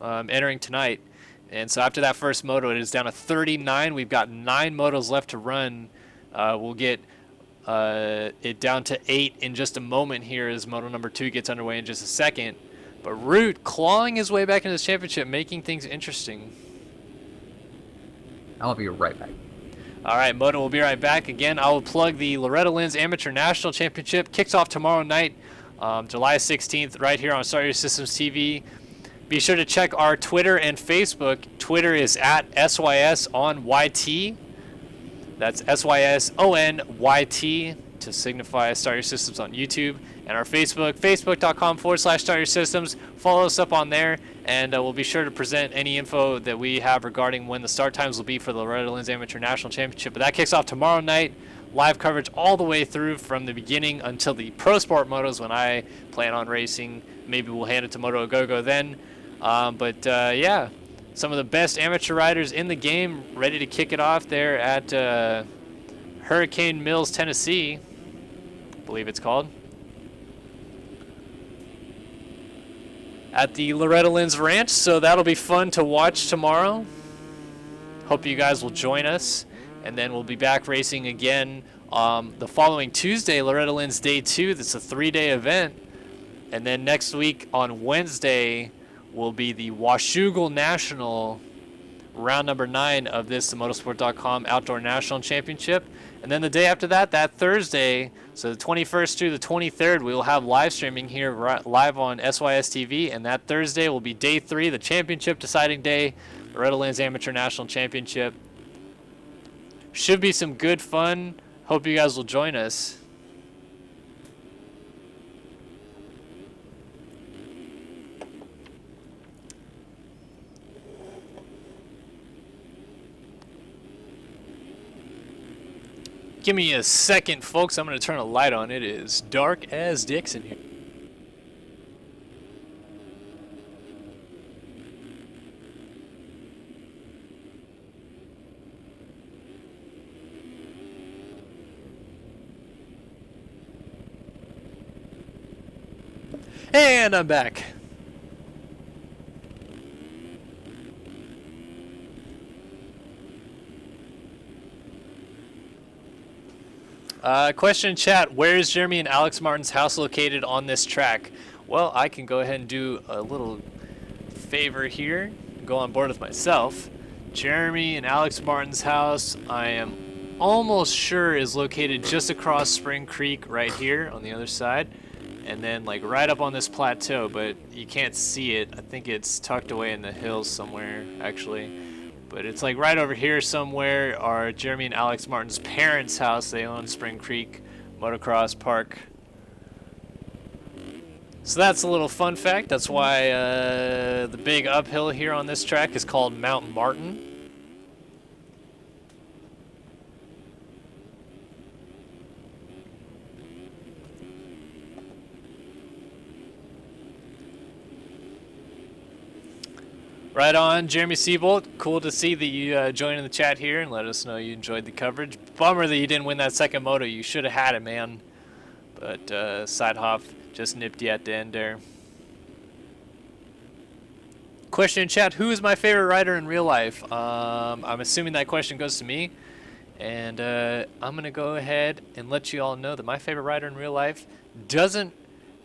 entering tonight. And so after that first moto, it is down to 39. We've got 9 motos left to run. We'll get it down to 8 in just a moment here as moto number 2 gets underway in just a second. But Root clawing his way back into this championship, making things interesting. I'll be right back. All right, Moto will be right back. Again, I will plug the Loretta Lynn's Amateur National Championship. Kicks off tomorrow night, July 16th, right here on Star Systems TV. Be sure to check our Twitter and Facebook. Twitter is at SYSONYT. That's SYSONYT to signify Start Your Systems on YouTube. And our Facebook, facebook.com/Start Your Systems. Follow us up on there, and we'll be sure to present any info that we have regarding when the start times will be for the Loretta Lynn's Amateur National Championship. But that kicks off tomorrow night. Live coverage all the way through from the beginning until the Pro Sport Motos when I plan on racing. Maybe we'll hand it to Moto Go then. Yeah, some of the best amateur riders in the game ready to kick it off there at Hurricane Mills, Tennessee, I believe it's called. At the Loretta Lynn's Ranch, so that'll be fun to watch tomorrow. Hope you guys will join us, and then we'll be back racing again the following Tuesday, Loretta Lynn's Day 2. That's a 3-day event, and then next week on Wednesday will be the Washougal National, round number 9 of this, the Motorsport.com Outdoor National Championship. And then the day after that, that Thursday, so the 21st through the 23rd, we will have live streaming here live on SYS TV. And that Thursday will be day 3, the championship deciding day, Loretta Lynn's Amateur National Championship. Should be some good fun. Hope you guys will join us. Give me a second, folks. I'm going to turn a light on. It is dark as dicks in here. And I'm back. Question in chat, where is Jeremy and Alex Martin's house located on this track? Well, I can go ahead and do a little favor here, go on board with myself. Jeremy and Alex Martin's house, I am almost sure is located just across Spring Creek right here on the other side. And then like right up on this plateau, but you can't see it. I think it's tucked away in the hills somewhere, actually. But it's like right over here somewhere are Jeremy and Alex Martin's parents' house. They own Spring Creek Motocross Park. So that's a little fun fact. That's why the big uphill here on this track is called Mount Martin. Right on, Jeremy Seabolt. Cool to see that you joined in the chat here and let us know you enjoyed the coverage. Bummer that you didn't win that second moto. You should have had it, man. But Sidehoff Just nipped you at the end there. Question in chat, who is my favorite rider in real life? I'm assuming that question goes to me. And I'm going to go ahead and let you all know that my favorite rider in real life doesn't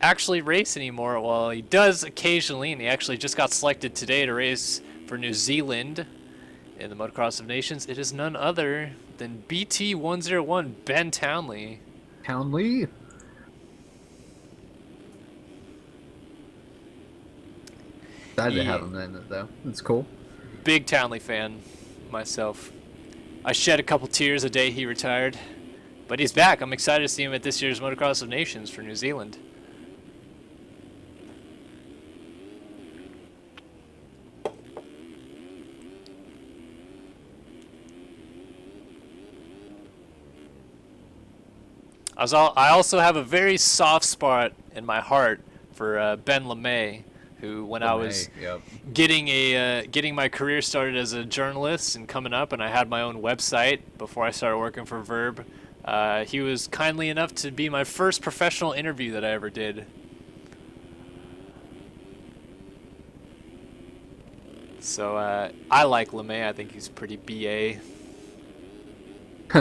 actually race anymore. Well, he does occasionally, and he actually just got selected today to race for New Zealand in the Motocross of Nations. It is none other than BT101 Ben Townley. Townley? Excited to have him in it, though. That's cool. Big Townley fan myself. I shed a couple tears the day he retired, but he's back. I'm excited to see him at this year's Motocross of Nations for New Zealand. I also have a very soft spot in my heart for Ben LeMay, who when I was getting my career started as a journalist and coming up, and I had my own website before I started working for Verb, he was kindly enough to be my first professional interview that I ever did. So I like LeMay. I think he's pretty BA.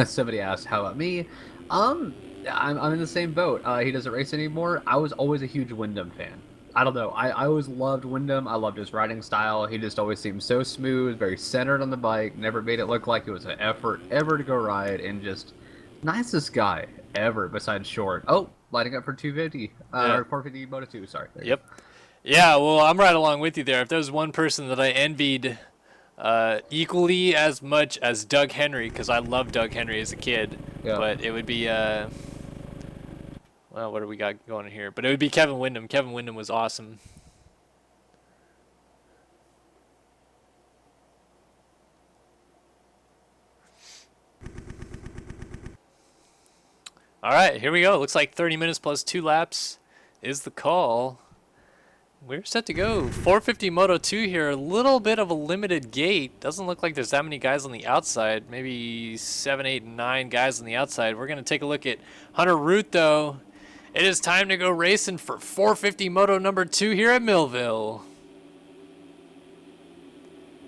Somebody asked, how about me? I'm in the same boat. He doesn't race anymore. I was always a huge Wyndham fan. I don't know. I always loved Wyndham. I loved his riding style. He just always seemed so smooth, very centered on the bike. Never made it look like it was an effort ever to go ride. And just nicest guy ever besides Short. Oh, lighting up for 250. Or 450 Moto 2. Sorry. Yep. Yeah, well, I'm right along with you there. If there was one person that I envied equally as much as Doug Henry, because I loved Doug Henry as a kid, but it would be... well, what do we got going here? But it would be Kevin Wyndham. Kevin Wyndham was awesome. All right, here we go. Looks like 30 minutes plus 2 laps is the call. We're set to go. 450 Moto 2 here. A little bit of a limited gate. Doesn't look like there's that many guys on the outside. Maybe 7, 8, 9 guys on the outside. We're going to take a look at Hunter Root, though. It is time to go racing for 450 Moto number 2 here at Millville.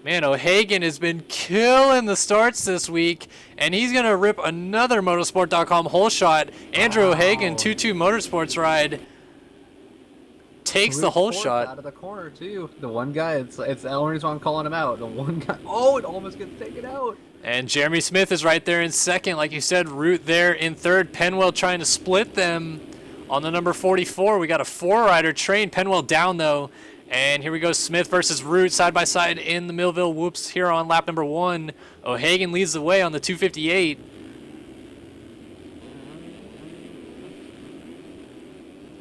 Man, O'Hagan has been killing the starts this week, and he's going to rip another motorsport.com hole shot. Andrew O'Hagan, 2-2 Motorsports ride, takes the hole shot. Out of the corner, too. The one guy, it's the only reason why I'm calling him out. The one guy, oh, it almost gets taken out. And Jeremy Smith is right there in second. Like you said, Root there in third. Penwell trying to split them. On the number 44, we got a 4-rider train. Penwell down, though. And here we go, Smith versus Root side by side in the Millville whoops here on lap number 1. O'Hagan leads the way on the 258.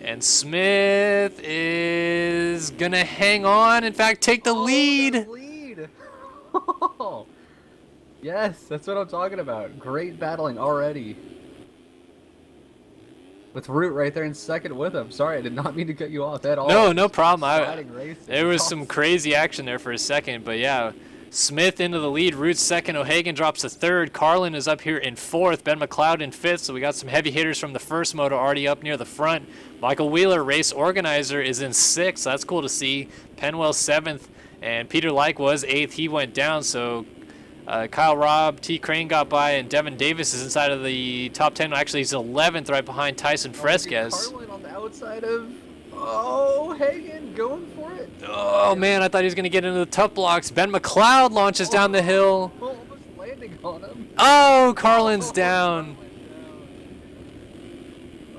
And Smith is going to hang on. In fact, take the lead. Oh, yes, that's what I'm talking about. Great battling already. With Root right there in second with him. Sorry, I did not mean to cut you off at all. No problem. There was some crazy action there for a second, but yeah. Smith into the lead, Root second, O'Hagan drops to third, Carlin is up here in fourth, Ben McLeod in fifth, so we got some heavy hitters from the first moto already up near the front. Michael Wheeler, race organizer, is in sixth, so that's cool to see. Penwell seventh, and Peter Like was eighth, he went down, so Kyle Robb, T. Crane got by, and Devin Davis is inside of the top 10. Actually, he's 11th right behind Tyson Fresquez. Carlin on the outside of Hagen going for it. Oh, man, I thought he was going to get into the tough blocks. Ben McLeod launches down the hill. Almost landing on him. Oh, Carlin's down.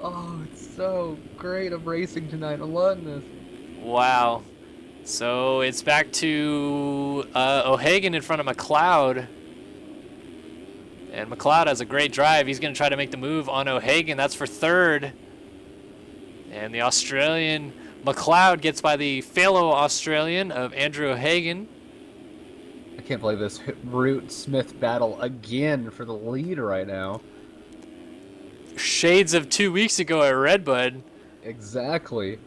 Oh, it's so great of racing tonight. I'm loving this. Wow. So it's back to O'Hagan in front of McLeod. And McLeod has a great drive. He's going to try to make the move on O'Hagan. That's for third. And the Australian McLeod gets by the fellow Australian of Andrew O'Hagan. I can't believe this Root Smith battle again for the lead right now. Shades of 2 weeks ago at Redbud. Exactly.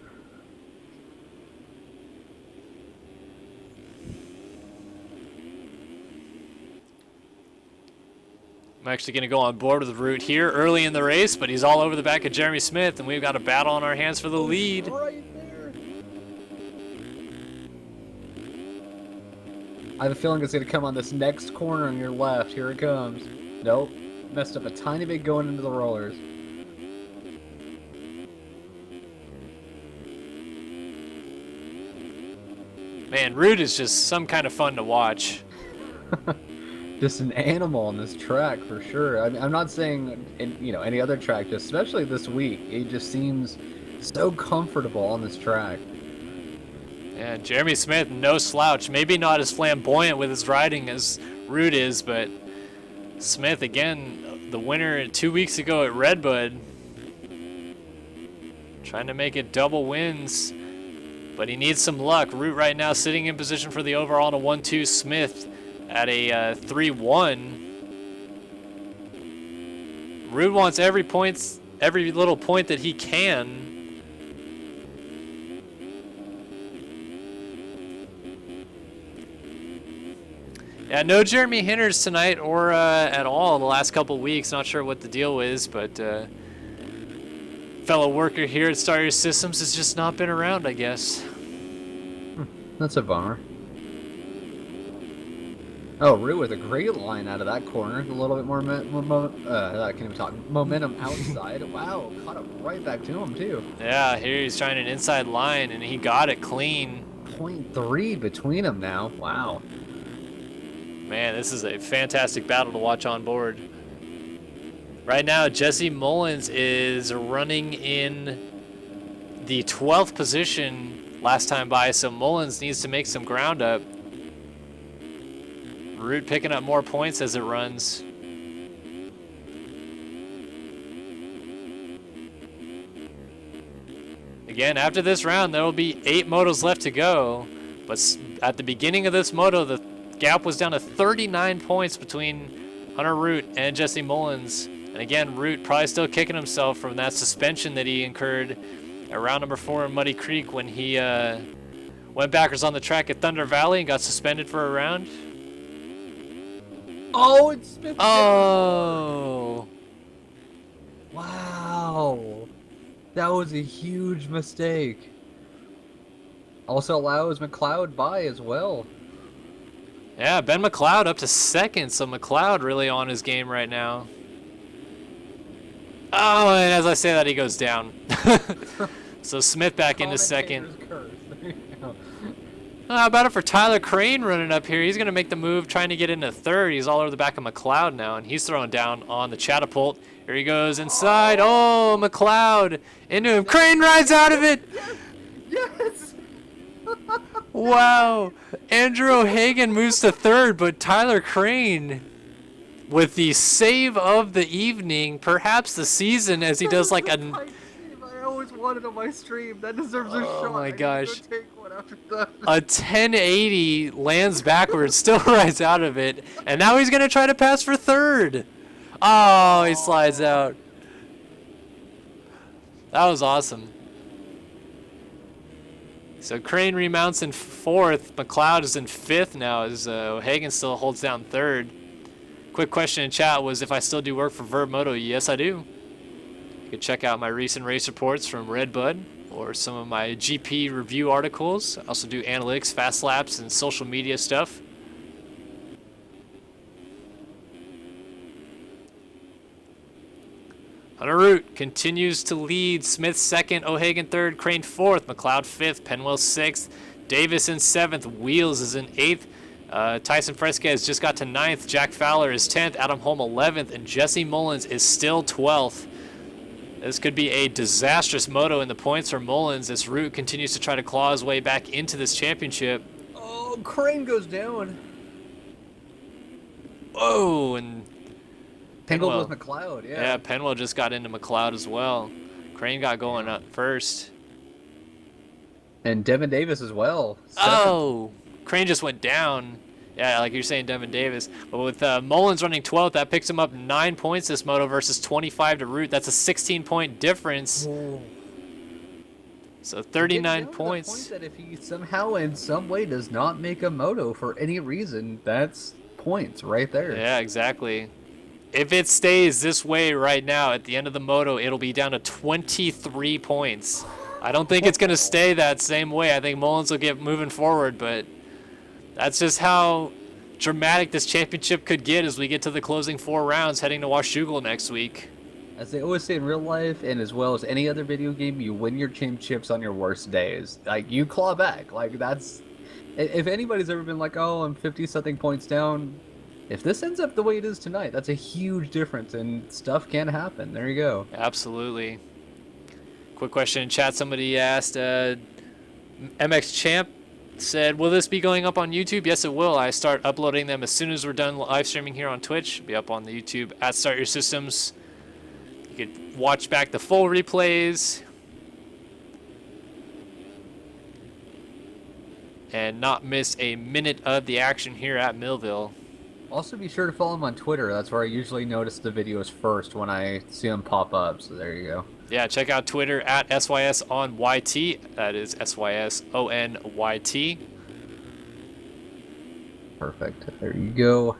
I'm actually going to go on board with Root here early in the race, but he's all over the back of Jeremy Smith, and we've got a battle on our hands for the lead. Right there. I have a feeling it's going to come on this next corner on your left. Here it comes. Nope. Messed up a tiny bit going into the rollers. Man, Root is just some kind of fun to watch. Just an animal on this track for sure. I'm not saying in any other track, just especially this week. He just seems so comfortable on this track. Yeah, Jeremy Smith, no slouch. Maybe not as flamboyant with his riding as Root is, but Smith, again, the winner 2 weeks ago at Redbud. Trying to make it double wins, but he needs some luck. Root right now sitting in position for the overall on a 1-2. Smith at a 3-1. Root wants every little point that he can. Yeah, no Jeremy Hinders tonight or at all the last couple weeks. Not sure what the deal is, but fellow worker here at Star Your Systems has just not been around, I guess. That's a bummer. Oh, Root with a great line out of that corner. A little bit more I can't even talk. Momentum outside. Wow, caught it right back to him too. Yeah, here he's trying an inside line, and he got it clean. 0.3 between them now. Wow. Man, this is a fantastic battle to watch on board. Right now, Jesse Mullins is running in the 12th position last time by, so Mullins needs to make some ground up. Root picking up more points as it runs. Again, after this round, there will be 8 motos left to go. But at the beginning of this moto, the gap was down to 39 points between Hunter Root and Jesse Mullins. And again, Root probably still kicking himself from that suspension that he incurred at round number 4 in Muddy Creek when he went backwards on the track at Thunder Valley and got suspended for a round. Oh, it's Smith. Oh. Wow. That was a huge mistake. Also allows McLeod by as well. Yeah, Ben McLeod up to second, so McLeod really on his game right now. Oh, and as I say that, he goes down. So Smith back into second. How about it for Tyler Crane running up here? He's going to make the move, trying to get into third. He's all over the back of McLeod now, and he's throwing down on the catapult. Here he goes inside. Oh, McLeod into him. Crane rides out of it. Yes. Wow. Andrew O'Hagan moves to third, but Tyler Crane with the save of the evening, perhaps the season, as he does like a... I always wanted on my stream. That deserves a shot. Oh my gosh. Go take one after that. A 1080 lands backwards, still rides out of it, and now he's going to try to pass for third. Oh, he slides out. That was awesome. So Crane remounts in fourth. McLeod is in fifth now as O'Hagan still holds down third. Quick question in chat was if I still do work for Verb Moto. Yes, I do. You can check out my recent race reports from Redbud or some of my GP review articles. I also do analytics, fast laps, and social media stuff. Hunter Root continues to lead. Smith second, O'Hagan third, Crane fourth, McLeod fifth, Penwell sixth, Davis in seventh, Wheels is in eighth, Tyson Fresquez just got to ninth, Jack Fowler is 10th, Adam Holm 11th, and Jesse Mullins is still 12th. This could be a disastrous moto in the points for Mullins as Root continues to try to claw his way back into this championship. Oh, Crane goes down. Whoa, and Tangled with McLeod, yeah. Yeah, Penwell just got into McLeod as well. Crane got going up first. And Devin Davis as well. Oh, Crane just went down. Yeah, like you're saying, Devin Davis. But with Mullins running 12th, that picks him up 9 points this moto versus 25 to Root. That's a 16-point difference. Whoa. So 39 points. To the point that if he somehow in some way does not make a moto for any reason, that's points right there. Yeah, exactly. if it stays this way right now at the end of the moto, it'll be down to 23 points. I don't think it's going to stay that same way. I think Mullins will get moving forward, but that's just how dramatic this championship could get as we get to the closing 4 rounds heading to Washougal next week. As they always say in real life, and as well as any other video game, you win your championships on your worst days. Like, you claw back. Like, that's... If anybody's ever been like, oh, I'm 50-something points down, if this ends up the way it is tonight, that's a huge difference, and stuff can happen. There you go. Absolutely. Quick question in chat. Somebody asked, MX Champ said, will this be going up on YouTube? Yes, it will. I start uploading them as soon as we're done live streaming here on Twitch. It'll be up on the YouTube at Start Your Systems. You could watch back the full replays and not miss a minute of the action here at Millville. Also, be sure to follow him on Twitter. That's where I usually notice the videos first when I see them pop up. So there you go. Yeah, check out Twitter at SYSONYT. That is SYSONYT. Perfect. There you go.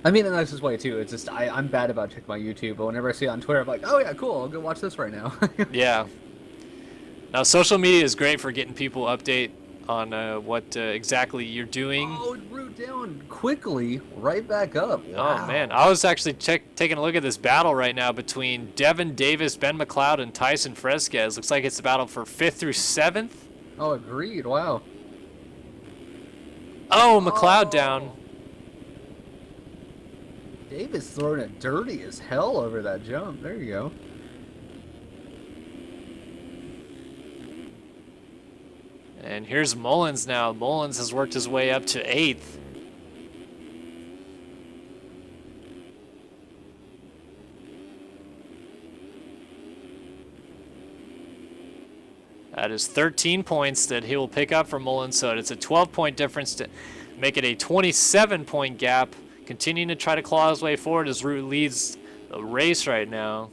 I mean, the nicest way, too. It's just, I'm bad about checking my YouTube, but whenever I see it on Twitter, I'm like, oh, yeah, cool. I'll go watch this right now. Yeah. Now, social media is great for getting people update on what exactly you're doing. Oh, it root down quickly, right back up. Wow. Oh, man. I was actually taking a look at this battle right now between Devin Davis, Ben McLeod, and Tyson Fresquez. Looks like it's a battle for 5th through 7th. Oh, agreed. Wow. Oh, McLeod down. Davis throwing it dirty as hell over that jump. There you go. And here's Mullins now. Mullins has worked his way up to 8th. That is 13 points that he will pick up from Mullins. So it's a 12-point difference to make it a 27-point gap. Continuing to try to claw his way forward as Root leads the race right now.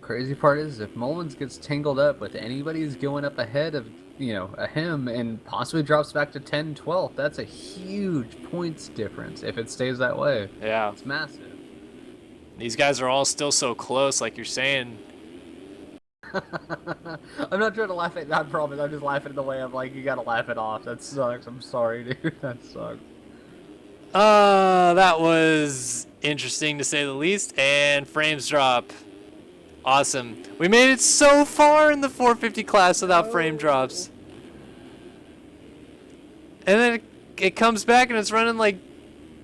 Crazy part is if Mullins gets tangled up with anybody who's going up ahead of, him and possibly drops back to 10, 12, that's a huge points difference if it stays that way. Yeah. It's massive. These guys are all still so close, like you're saying. I'm not trying to laugh at, I promise, I'm just laughing in the way of like, you gotta laugh it off. That sucks. I'm sorry, dude. That sucks. That was interesting to say the least. And frames drop. Awesome. We made it so far in the 450 class without frame drops. And then it comes back and it's running like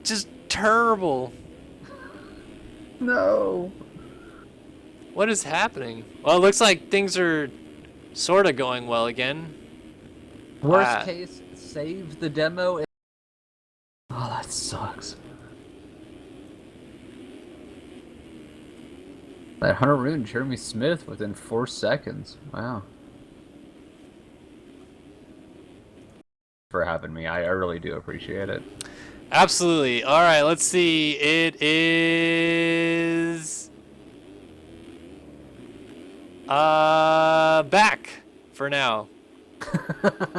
just terrible. No. What is happening? Well, it looks like things are sort of going well again. Worst case, save the demo. Oh, that sucks. That Hunter Root and Jeremy Smith within 4 seconds. Wow. For having me. I really do appreciate it. Absolutely. All right, let's see. It is back for now.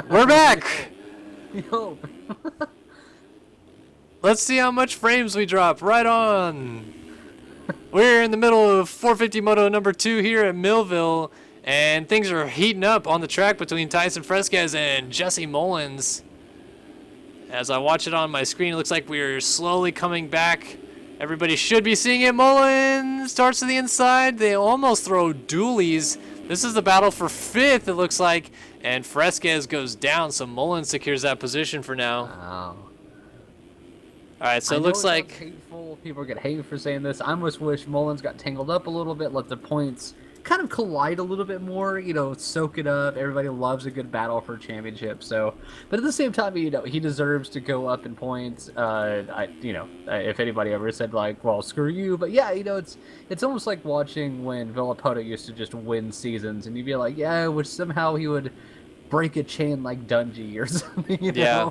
We're back. Yo. Let's see how much frames we drop. Right on. We're in the middle of 450 Moto number 2 here at Millville, and things are heating up on the track between Tyson Fresquez and Jesse Mullins. As I watch it on my screen, it looks like we're slowly coming back. Everybody should be seeing it. Mullins starts to the inside. They almost throw dualies. This is the battle for 5th, it looks like, and Fresquez goes down, so Mullins secures that position for now. Wow. All right, so it looks like hateful. People get hated for saying this. I almost wish Mullins got tangled up a little bit, let the points kind of collide a little bit more. Soak it up. Everybody loves a good battle for a championship. So, but at the same time, he deserves to go up in points. If anybody ever said like, well, screw you, but yeah, it's almost like watching when Villapoto used to just win seasons, and you'd be like, yeah, I wish somehow he would break a chain like Dungy or something. Yeah.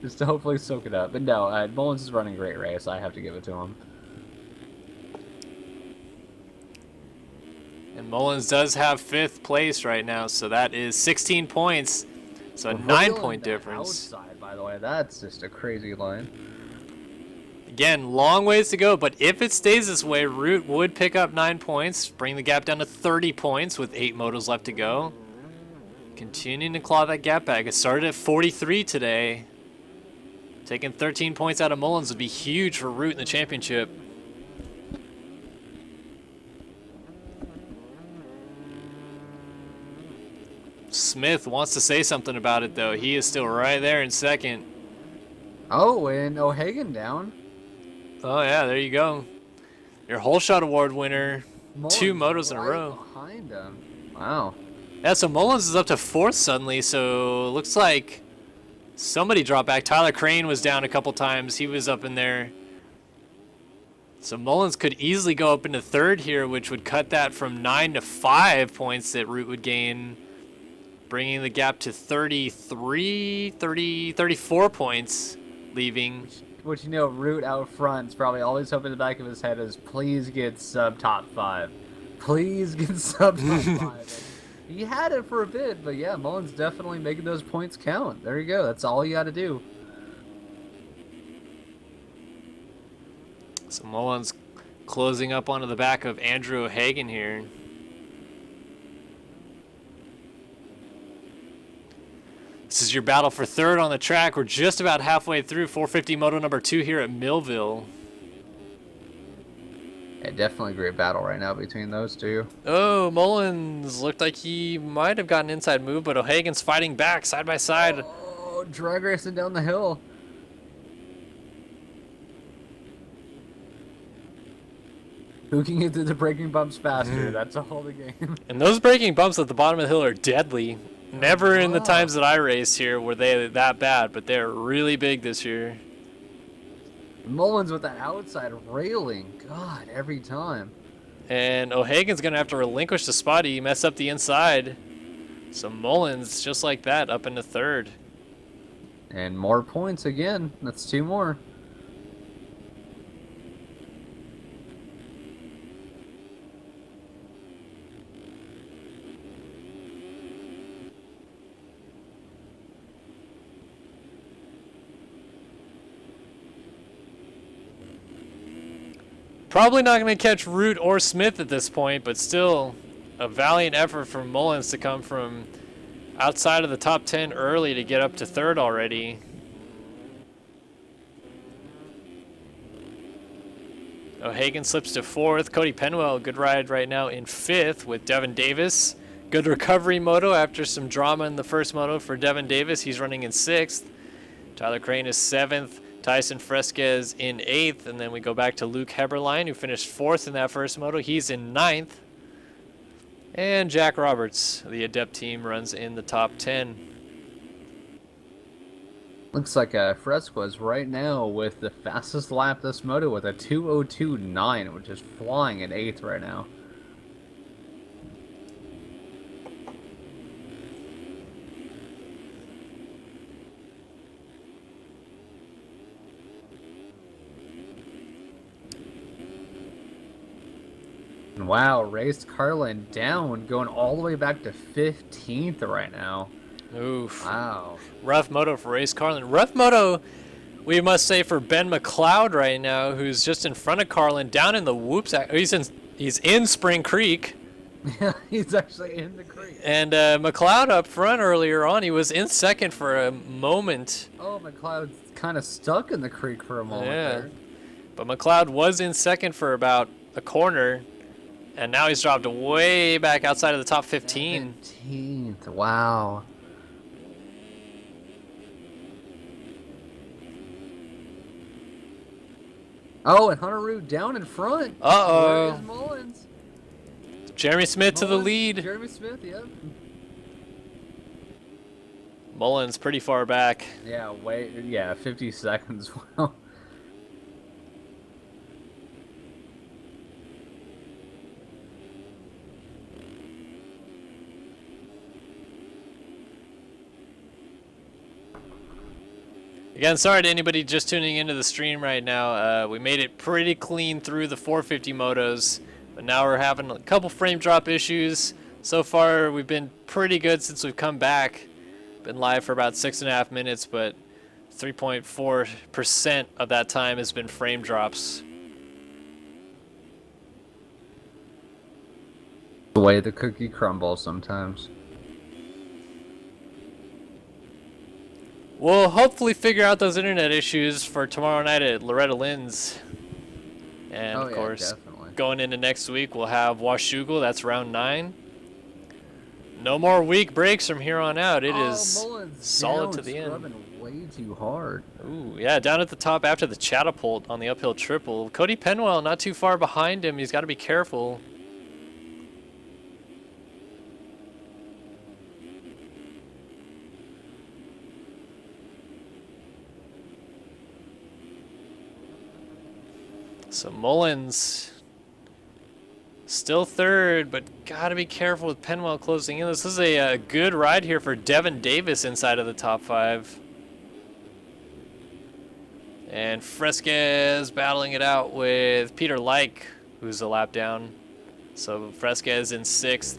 Just to hopefully soak it up. But no, Mullins is running a great race. I have to give it to him. And Mullins does have 5th place right now, so that is 16 points. So a 9-point difference. Outside, by the way, that's just a crazy line. Again, long ways to go, but if it stays this way, Root would pick up 9 points, bring the gap down to 30 points with 8 motos left to go. Continuing to claw that gap back. It started at 43 today. Taking 13 points out of Mullins would be huge for Root in the championship. Smith wants to say something about it, though. He is still right there in second. Oh, and O'Hagan down. Oh, yeah, there you go. Your Whole Shot Award winner. Mullins 2 motos in a right row. behind him. Wow. Yeah, so Mullins is up to 4th suddenly, so looks like somebody dropped back. Tyler Crane was down a couple times. He was up in there. So Mullins could easily go up into 3rd here, which would cut that from 9 to 5 points that Root would gain, bringing the gap to 34 points, leaving. Which, you know, Root out front is probably always hoping in the back of his head is, please get sub top 5. Please get sub top 5. He had it for a bit, but yeah, Mullins definitely making those points count. There you go. That's all you got to do. So Mullins closing up onto the back of Andrew O'Hagan here. This is your battle for 3rd on the track. We're just about halfway through 450 Moto number 2 here at Millville. Yeah, definitely a great battle right now between those two. Oh, Mullins looked like he might have gotten an inside move, but O'Hagan's fighting back side by side. Oh, drag racing down the hill. Who can get to the braking bumps faster? That's all the game. And those braking bumps at the bottom of the hill are deadly. Never in the times that I raced here were they that bad, but they're really big this year. Mullins with that outside railing. God, every time. And O'Hagan's going to have to relinquish the spot. He messed up the inside. So Mullins, just like that, up into 3rd. And more points again. That's 2 more. Probably not going to catch Root or Smith at this point, but still a valiant effort from Mullins to come from outside of the top 10 early to get up to 3rd already. O'Hagan slips to 4th. Cody Penwell, good ride right now in 5th with Devin Davis. Good recovery moto after some drama in the first moto for Devin Davis. He's running in 6th. Tyler Crane is 7th. Tyson Fresquez in 8th, and then we go back to Luke Heberlein, who finished 4th in that first moto. He's in 9th. And Jack Roberts, the Adept team, runs in the top 10. Looks like Fresquez right now with the fastest lap this moto with a 2:02.9, which is flying in 8th right now. Wow, Race Carlin down, going all the way back to 15th right now. Oof. Wow. Rough moto for Race Carlin. Rough moto, we must say, for Ben McLeod right now, who's just in front of Carlin, down in the whoops. He's in Spring Creek. Yeah, he's actually in the creek. And McLeod up front earlier on, he was in 2nd for a moment. Oh, McLeod's kind of stuck in the creek for a moment there. But McLeod was in 2nd for about a corner. And now he's dropped way back outside of the top 15. 15th, wow. Oh, and Hunter Root down in front. Uh-oh. There is Mullins. Jeremy Smith to the lead. Jeremy Smith, yep. Mullins pretty far back. Yeah, 50 seconds. Wow. Again, sorry to anybody just tuning into the stream right now. We made it pretty clean through the 450 motos, but now we're having a couple frame drop issues. So far, we've been pretty good since we've come back. Been live for about 6.5 minutes, but 3.4% of that time has been frame drops. The way the cookie crumbles sometimes. We'll hopefully figure out those internet issues for tomorrow night at Loretta Lynn's. And of course, definitely. going into next week, we'll have Washougal. That's round 9. No more week breaks from here on out. It is Mullen's solid down, to the end. scrubbing way too hard. Ooh, yeah, down at the top after the catapult on the uphill triple. Cody Penwell not too far behind him. He's got to be careful. So Mullins still third, but gotta be careful with Penwell closing in. This is a good ride here for Devin Davis inside of the top 5. And Fresquez battling it out with Peter Like, who's a lap down. So Fresquez in 6th.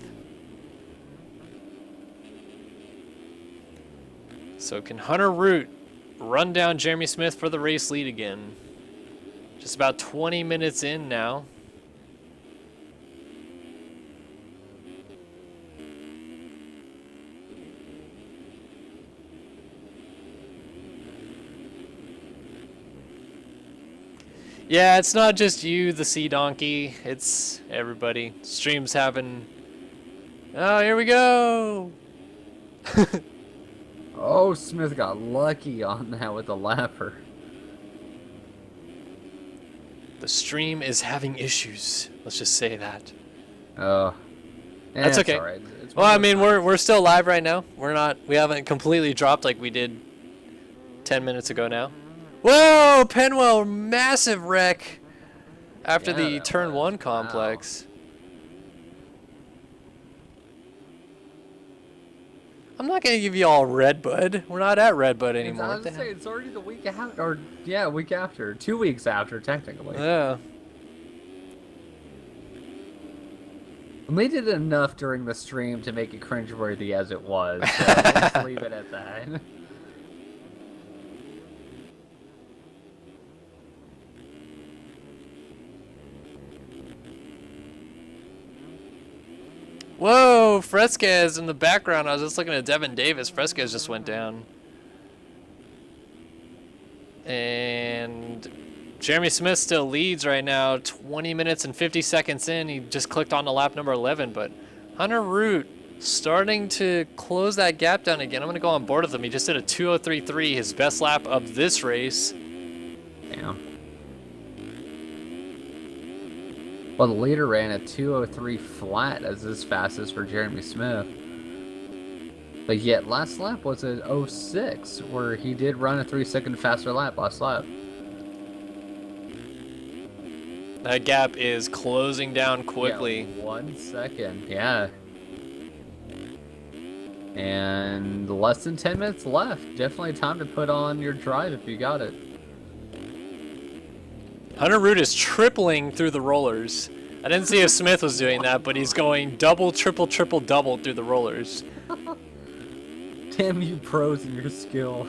So can Hunter Root run down Jeremy Smith for the race lead again? Just about 20 minutes in now. Yeah, it's not just you, the Sea Donkey. It's everybody. Stream's having... Oh, here we go! Oh, Smith got lucky on that with the lapper. The stream is having issues. Let's just say that. Oh. That's okay. All right. Well, I mean, we're still live right now. We haven't completely dropped like we did 10 minutes ago now. Whoa, Penwell, massive wreck after the turn 1 complex. Wow. I'm not going to give you all Redbud. We're not at Redbud anymore. I was going to say, it's already the week after. Or, yeah, week after. 2 weeks after, technically. Yeah. We did enough during the stream to make it cringeworthy as it was. So let's leave it at that. Whoa, Fresquez in the background. I was just looking at Devin Davis. Fresquez just went down. And Jeremy Smith still leads right now, 20 minutes and 50 seconds in. He just clicked on to lap number 11, but Hunter Root starting to close that gap down again. I'm going to go on board with him. He just did a 2:03.3, his best lap of this race. Damn. Well, the leader ran a 2:03 flat as his fastest for Jeremy Smith. But yet, last lap was a 06, where he did run a 3-second faster lap last lap. That gap is closing down quickly. Yeah, 1 second, yeah. And less than 10 minutes left. Definitely time to put on your drive if you got it. Hunter Root is tripling through the rollers. I didn't see if Smith was doing that, but he's going double, triple, triple, double through the rollers. Damn you pros and your skill.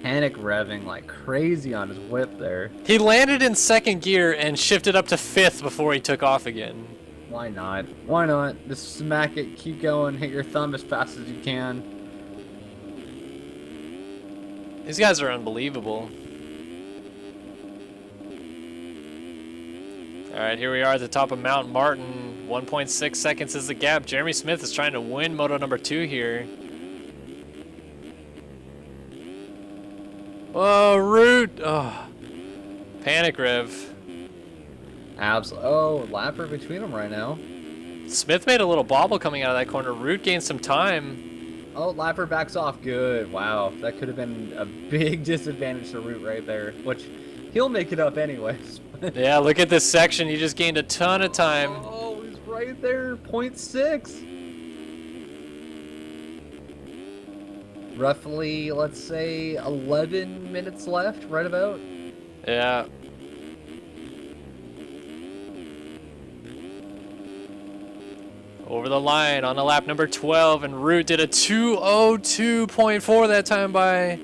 Panic revving like crazy on his whip there. He landed in 2nd gear and shifted up to 5th before he took off again. Why not? Why not? Just smack it, keep going, hit your thumb as fast as you can. These guys are unbelievable. All right, here we are at the top of Mount Martin. 1.6 seconds is the gap. Jeremy Smith is trying to win Moto number 2 here. Oh, Root. Oh, panic rev. Absolutely. Oh, lapper between them right now. Smith made a little bobble coming out of that corner. Root gained some time. Oh, lapper backs off. Good. Wow. That could have been a big disadvantage to Root right there, which he'll make it up anyways. Yeah, look at this section. He just gained a ton of time. Oh, he's right there. 0.6. Roughly, let's say, 11 minutes left, right about. Yeah. Over the line on a lap number 12, and Root did a 2:02.4 that time by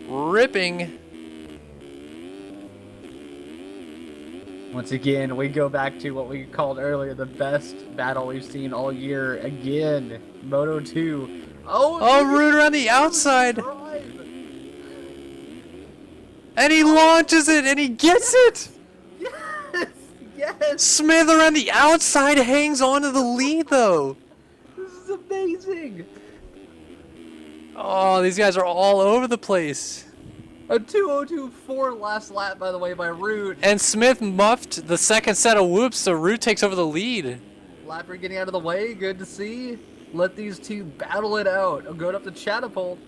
ripping. Once again, we go back to what we called earlier the best battle we've seen all year. Again, Moto 2. Oh, Root around the outside. And he launches it, and he gets it. Yes, yes. Smith around the outside hangs on to the lead, though. This is amazing. Oh, these guys are all over the place. A 2:02.4 last lap, by the way, by Root. And Smith muffed the second set of whoops, so Root takes over the lead. Lapper getting out of the way, good to see. Let these two battle it out. Going up to Catapult.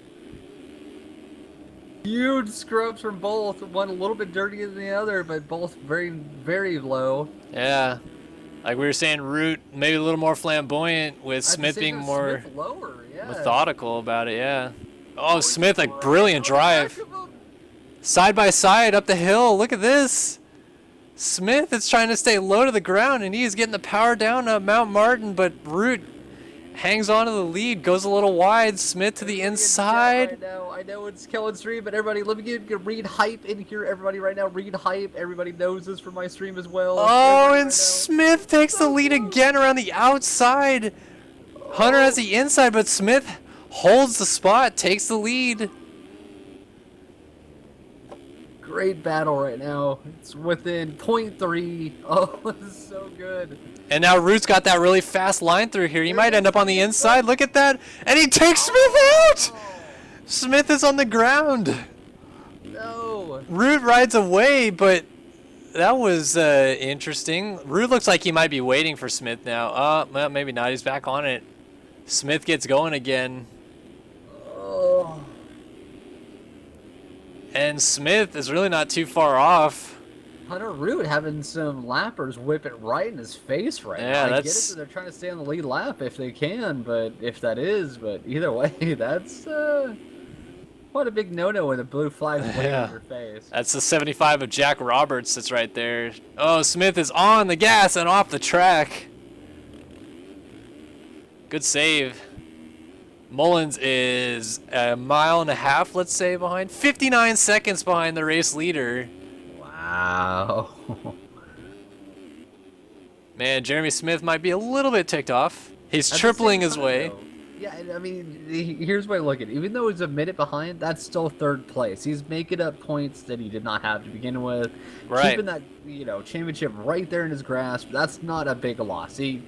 Huge scrubs from both. One a little bit dirtier than the other, but both very, very low. Yeah. Like we were saying, Root maybe a little more flamboyant, with Smith being more Smith lower, yeah. methodical about it, yeah. Oh, Smith, like brilliant drive. Side by side up the hill. Look at this. Smith is trying to stay low to the ground, and he is getting the power down up Mount Martin, but Root hangs on to the lead, goes a little wide. Smith to the inside. I know it's killing stream, but everybody, let me read hype in here. Everybody right now, read hype. Everybody knows this from my stream as well. Oh, and Smith takes the lead again around the outside. Hunter has the inside, but Smith holds the spot, takes the lead. Great battle right now. It's within 0.3. Oh, this is so good. And now Root's got that really fast line through here. He might end up on the inside. Look at that. And he takes Smith out. Smith is on the ground. No. Root rides away, but that was interesting. Root looks like he might be waiting for Smith now. Well, maybe not. He's back on it. Smith gets going again. Oh. And Smith is really not too far off. Hunter Root having some lappers whip it right in his face right now. Yeah, I get it that they're trying to stay on the lead lap if they can, but either way, that's what a big no-no when the blue flag's waving in your face. That's the 75 of Jack Roberts that's right there. Oh, Smith is on the gas and off the track. Good save. Mullins is a mile and a half, let's say, behind. 59 seconds behind the race leader. Wow. Man, Jeremy Smith might be a little bit ticked off. He's tripling his way. Yeah, I mean, here's what I look at. Even though he's a minute behind, that's still third place. He's making up points that he did not have to begin with. Right. Keeping that, championship right there in his grasp, that's not a big loss. He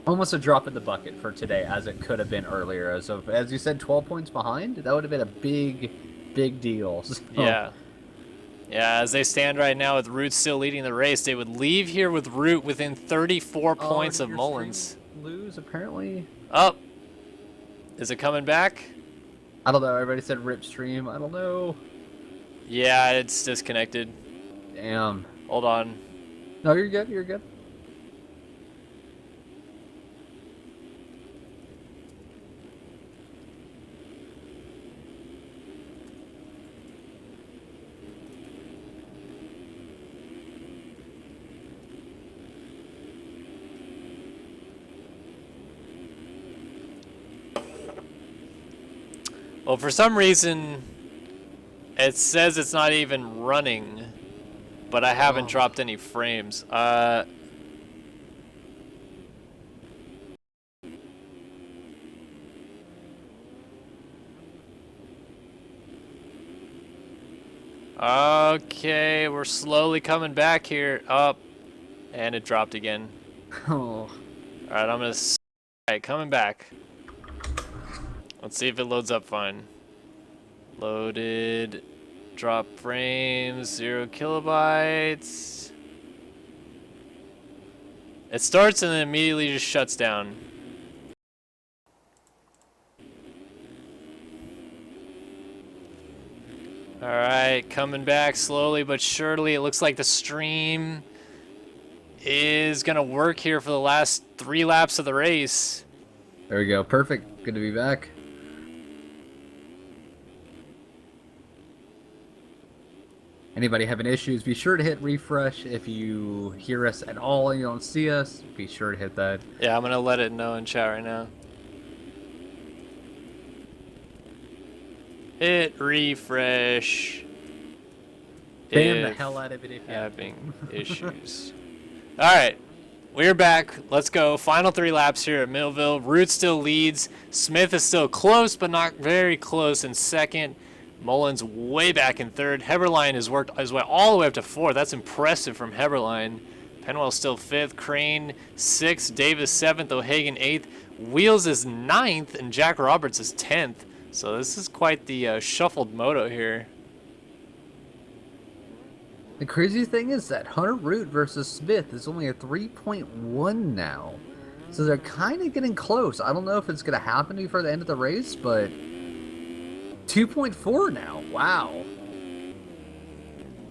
almost a drop in the bucket for today, as it could have been earlier. As you said, 12 points behind, that would have been a big deal. So. Yeah. Yeah, as they stand right now with Root still leading the race, they would leave here with Root within 34 points of Mullins. Lose, apparently. Oh. Is it coming back? I don't know. Everybody said rip stream. I don't know. Yeah, it's disconnected. Damn. Hold on. No, you're good. You're good. Well, for some reason, it says it's not even running, but I haven't dropped any frames. Okay, we're slowly coming back here. Up, and it dropped again. Oh. All right, I'm gonna. All right, coming back. Let's see if it loads up fine. Loaded. Drop frames. 0 kilobytes. It starts and then immediately just shuts down. Alright, coming back slowly but surely. It looks like the stream is going to work here for the last 3 laps of the race. There we go. Perfect. Good to be back. Anybody having issues, be sure to hit refresh. If you hear us at all and you don't see us, be sure to hit that. Yeah, I'm gonna let it know in chat right now. Hit refresh. Ban the hell out of it if you having issues. Alright, we're back. Let's go. Final 3 laps here at Millville. Root still leads. Smith is still close, but not very close in second. Mullins way back in third. Heberlein has worked his way all the way up to fourth. That's impressive from Heberlein. Penwell still fifth. Crane sixth. Davis seventh. O'Hagan eighth. Wheels is ninth, and Jack Roberts is 10th. So this is quite the shuffled moto here. The crazy thing is that Hunter Root versus Smith is only a 3.1 now. So they're kind of getting close. I don't know if it's going to happen before the end of the race, but 2.4 now. Wow.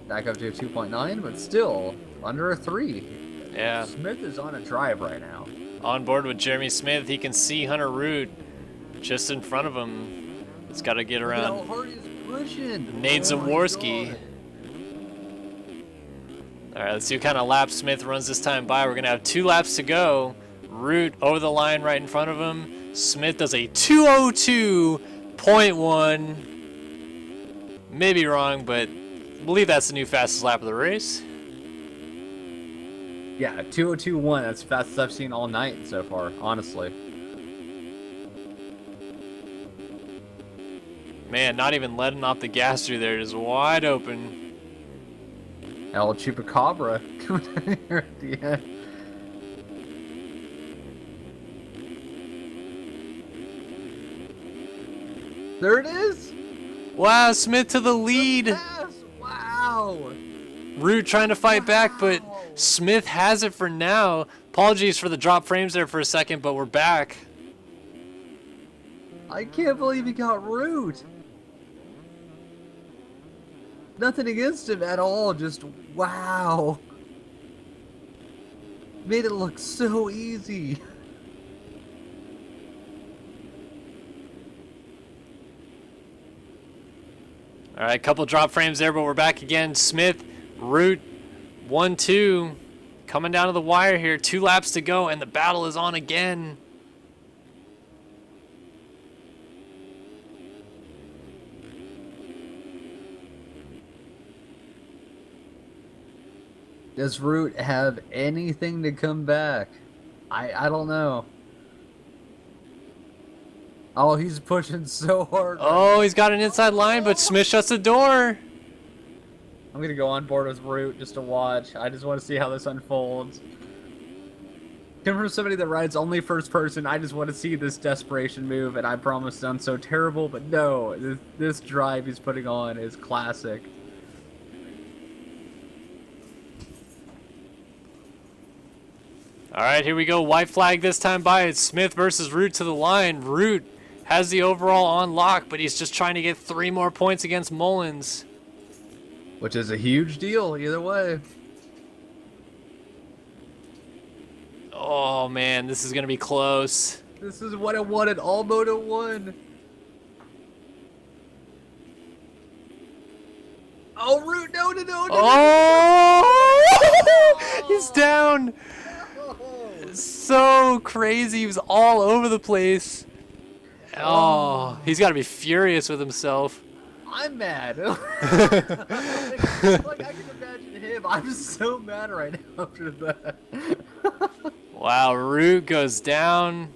Back up to a 2.9, but still under a 3. Yeah. Smith is on a drive right now. On board with Jeremy Smith. He can see Hunter Root just in front of him. He's got to get around. How hard he's pushing. Nate Zaworski. All right, let's see what kind of lap Smith runs this time by. We're going to have 2 laps to go. Root over the line right in front of him. Smith does a 2:02.1. Maybe wrong, but I believe that's the new fastest lap of the race. Yeah, 2:02.1. That's the fastest I've seen all night so far, honestly. Man, not even letting off the gas through there. Just wide open. El Chupacabra coming down here at the end. There it is! Wow, Smith to the lead. Wow! Root trying to fight back, but Smith has it for now. Apologies for the drop frames there for a second, but we're back. I can't believe he got Root. Nothing against him at all, just wow. Made it look so easy. All right, couple drop frames there, but we're back again. Smith, Root, 1-2. Coming down to the wire here. 2 laps to go, and the battle is on again. Does Root have anything to come back? I don't know. Oh, he's pushing so hard. Oh, he's got an inside line, but Smith shuts the door. I'm going to go on board with Root just to watch. I just want to see how this unfolds. Coming from somebody that rides only first person, I just want to see this desperation move, and I promise it sounds so terrible, but no, this drive he's putting on is classic. All right, here we go. White flag this time by. It's Smith versus Root to the line. Root has the overall on lock, but he's just trying to get 3 more points against Mullins. Which is a huge deal either way. Oh, man, this is going to be close. This is what I wanted all Moto 1. Oh, Root, no. Oh! He's down. So crazy. He was all over the place. Oh, he's got to be furious with himself. I'm mad. Like I can imagine him. I'm so mad right now after that. Wow, Root goes down.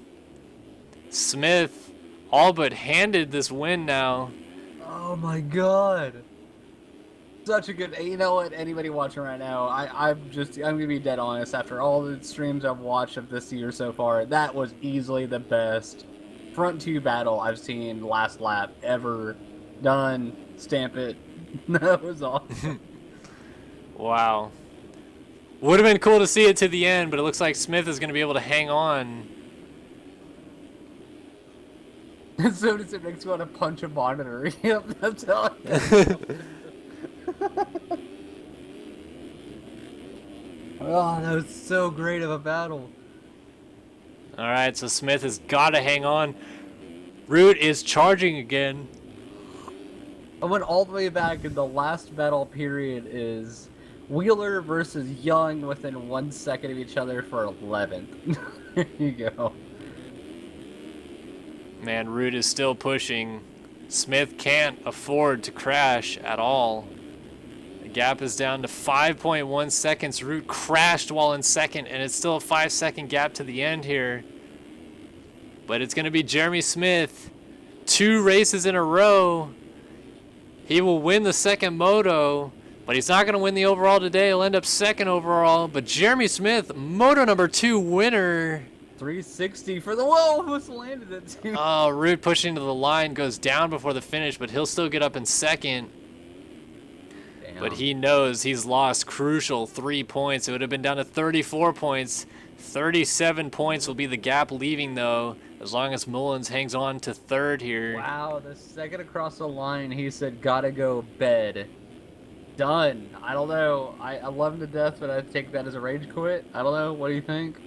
Smith all but handed this win now. Oh my god. Such a good, you know what, anybody watching right now, I'm gonna be dead honest, after all the streams I've watched of this year so far, that was easily the best front 2 battle I've seen last lap ever done. Stamp it. That was awesome. Wow. Would have been cool to see it to the end, but it looks like Smith is going to be able to hang on. As soon as it makes me want to punch a monitor. Yep, that's how Oh, that was so great of a battle. All right, so Smith has got to hang on. Root is charging again. I went all the way back, and the last battle period is Wheeler versus Young within 1 second of each other for 11th. There you go. Man, Root is still pushing. Smith can't afford to crash at all. The gap is down to 5.1 seconds. Root crashed while in second, and it's still a 5-second gap to the end here. But it's going to be Jeremy Smith. 2 races in a row. He will win the second moto, but he's not going to win the overall today. He'll end up second overall. But Jeremy Smith, moto number 2 winner. 360 for the whoa, almost landed it too. Oh, Root pushing to the line, goes down before the finish, but he'll still get up in second. Damn. But he knows he's lost crucial 3 points. It would have been down to 34 points. 37 points will be the gap leaving, though, as long as Mullins hangs on to third here. Wow, the second across the line, he said, gotta go bed. Done. I don't know. I love him to death, but I take that as a rage quit. I don't know. What do you think?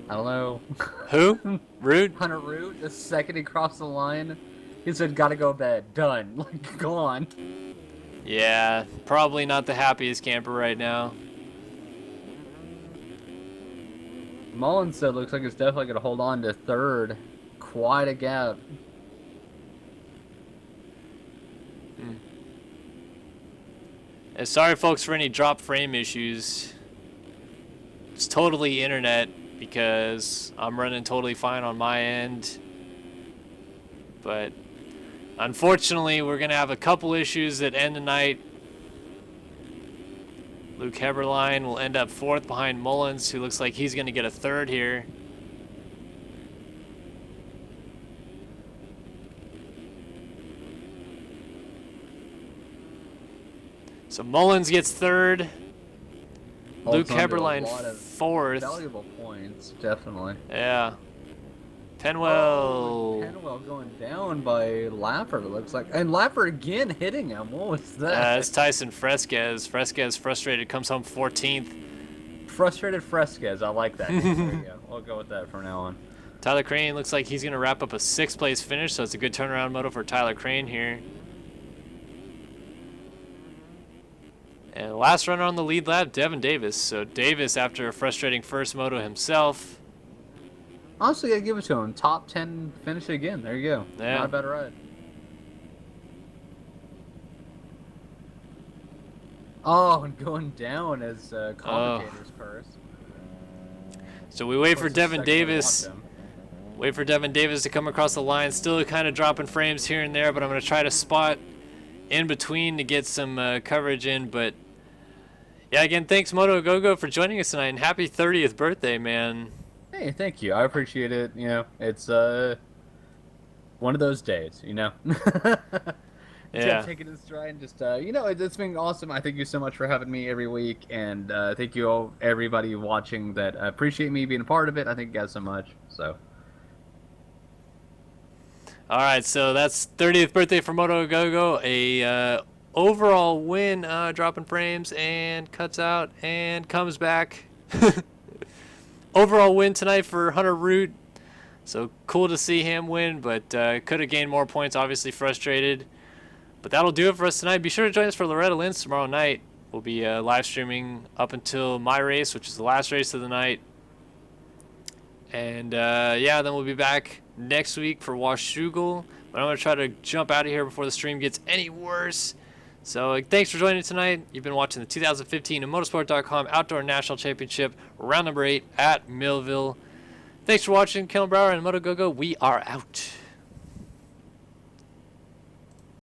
I don't know. Who? Root? Hunter Root, the second he crossed the line, he said, gotta go bed. Done. Like, go on. Yeah, probably not the happiest camper right now. Mullins said, looks like it's definitely going to hold on to third. Quite a gap. And sorry, folks, for any drop frame issues. It's totally internet because I'm running totally fine on my end. But unfortunately, we're going to have a couple issues that end tonight. Luke Heberlein will end up 4th behind Mullins, who looks like he's going to get a 3rd here. So Mullins gets 3rd. Luke Heberlein 4th. Valuable points, definitely. Yeah. Penwell. Oh, Penwell going down by Laffer, it looks like. And Laffer again hitting him. What was that? It's Tyson Fresquez. Fresquez frustrated, comes home 14th. Frustrated Fresquez. I like that. There you go. We'll go with that from now on. Tyler Crane looks like he's going to wrap up a 6th place finish, so it's a good turnaround moto for Tyler Crane here. And last runner on the lead lap, Devin Davis. So Davis, after a frustrating first moto himself. Honestly, I give it to him. Top 10 finish again. There you go. Yeah. Not a bad ride. Oh, and going down as commentators first. So we wait for Devin Davis. Wait for Devin Davis to come across the line. Still kind of dropping frames here and there, but I'm going to try to spot in between to get some coverage in. But yeah, again, thanks Moto Go-Go for joining us tonight, and happy 30th birthday, man. Hey, thank you. I appreciate it. You know, it's one of those days, you know. Yeah. Take it in stride and just, you know, it's been awesome. I thank you so much for having me every week, and thank you all, everybody watching that appreciate me being a part of it. I thank you guys so much. So. All right, so that's 30th birthday for Moto Go-Go. A overall win, dropping frames and cuts out and comes back. Overall win tonight for Hunter Root. So cool to see him win, but could have gained more points, obviously frustrated. But that'll do it for us tonight. Be sure to join us for Loretta Lynn's tomorrow night. We'll be live streaming up until my race, which is the last race of the night. And yeah, then we'll be back next week for Washougal. But I'm going to try to jump out of here before the stream gets any worse. So thanks for joining tonight. You've been watching the 2015 Motorsport.com Outdoor National Championship, round number 8 at Millville. Thanks for watching. Kellen Brower and Moto Go-Go. We are out.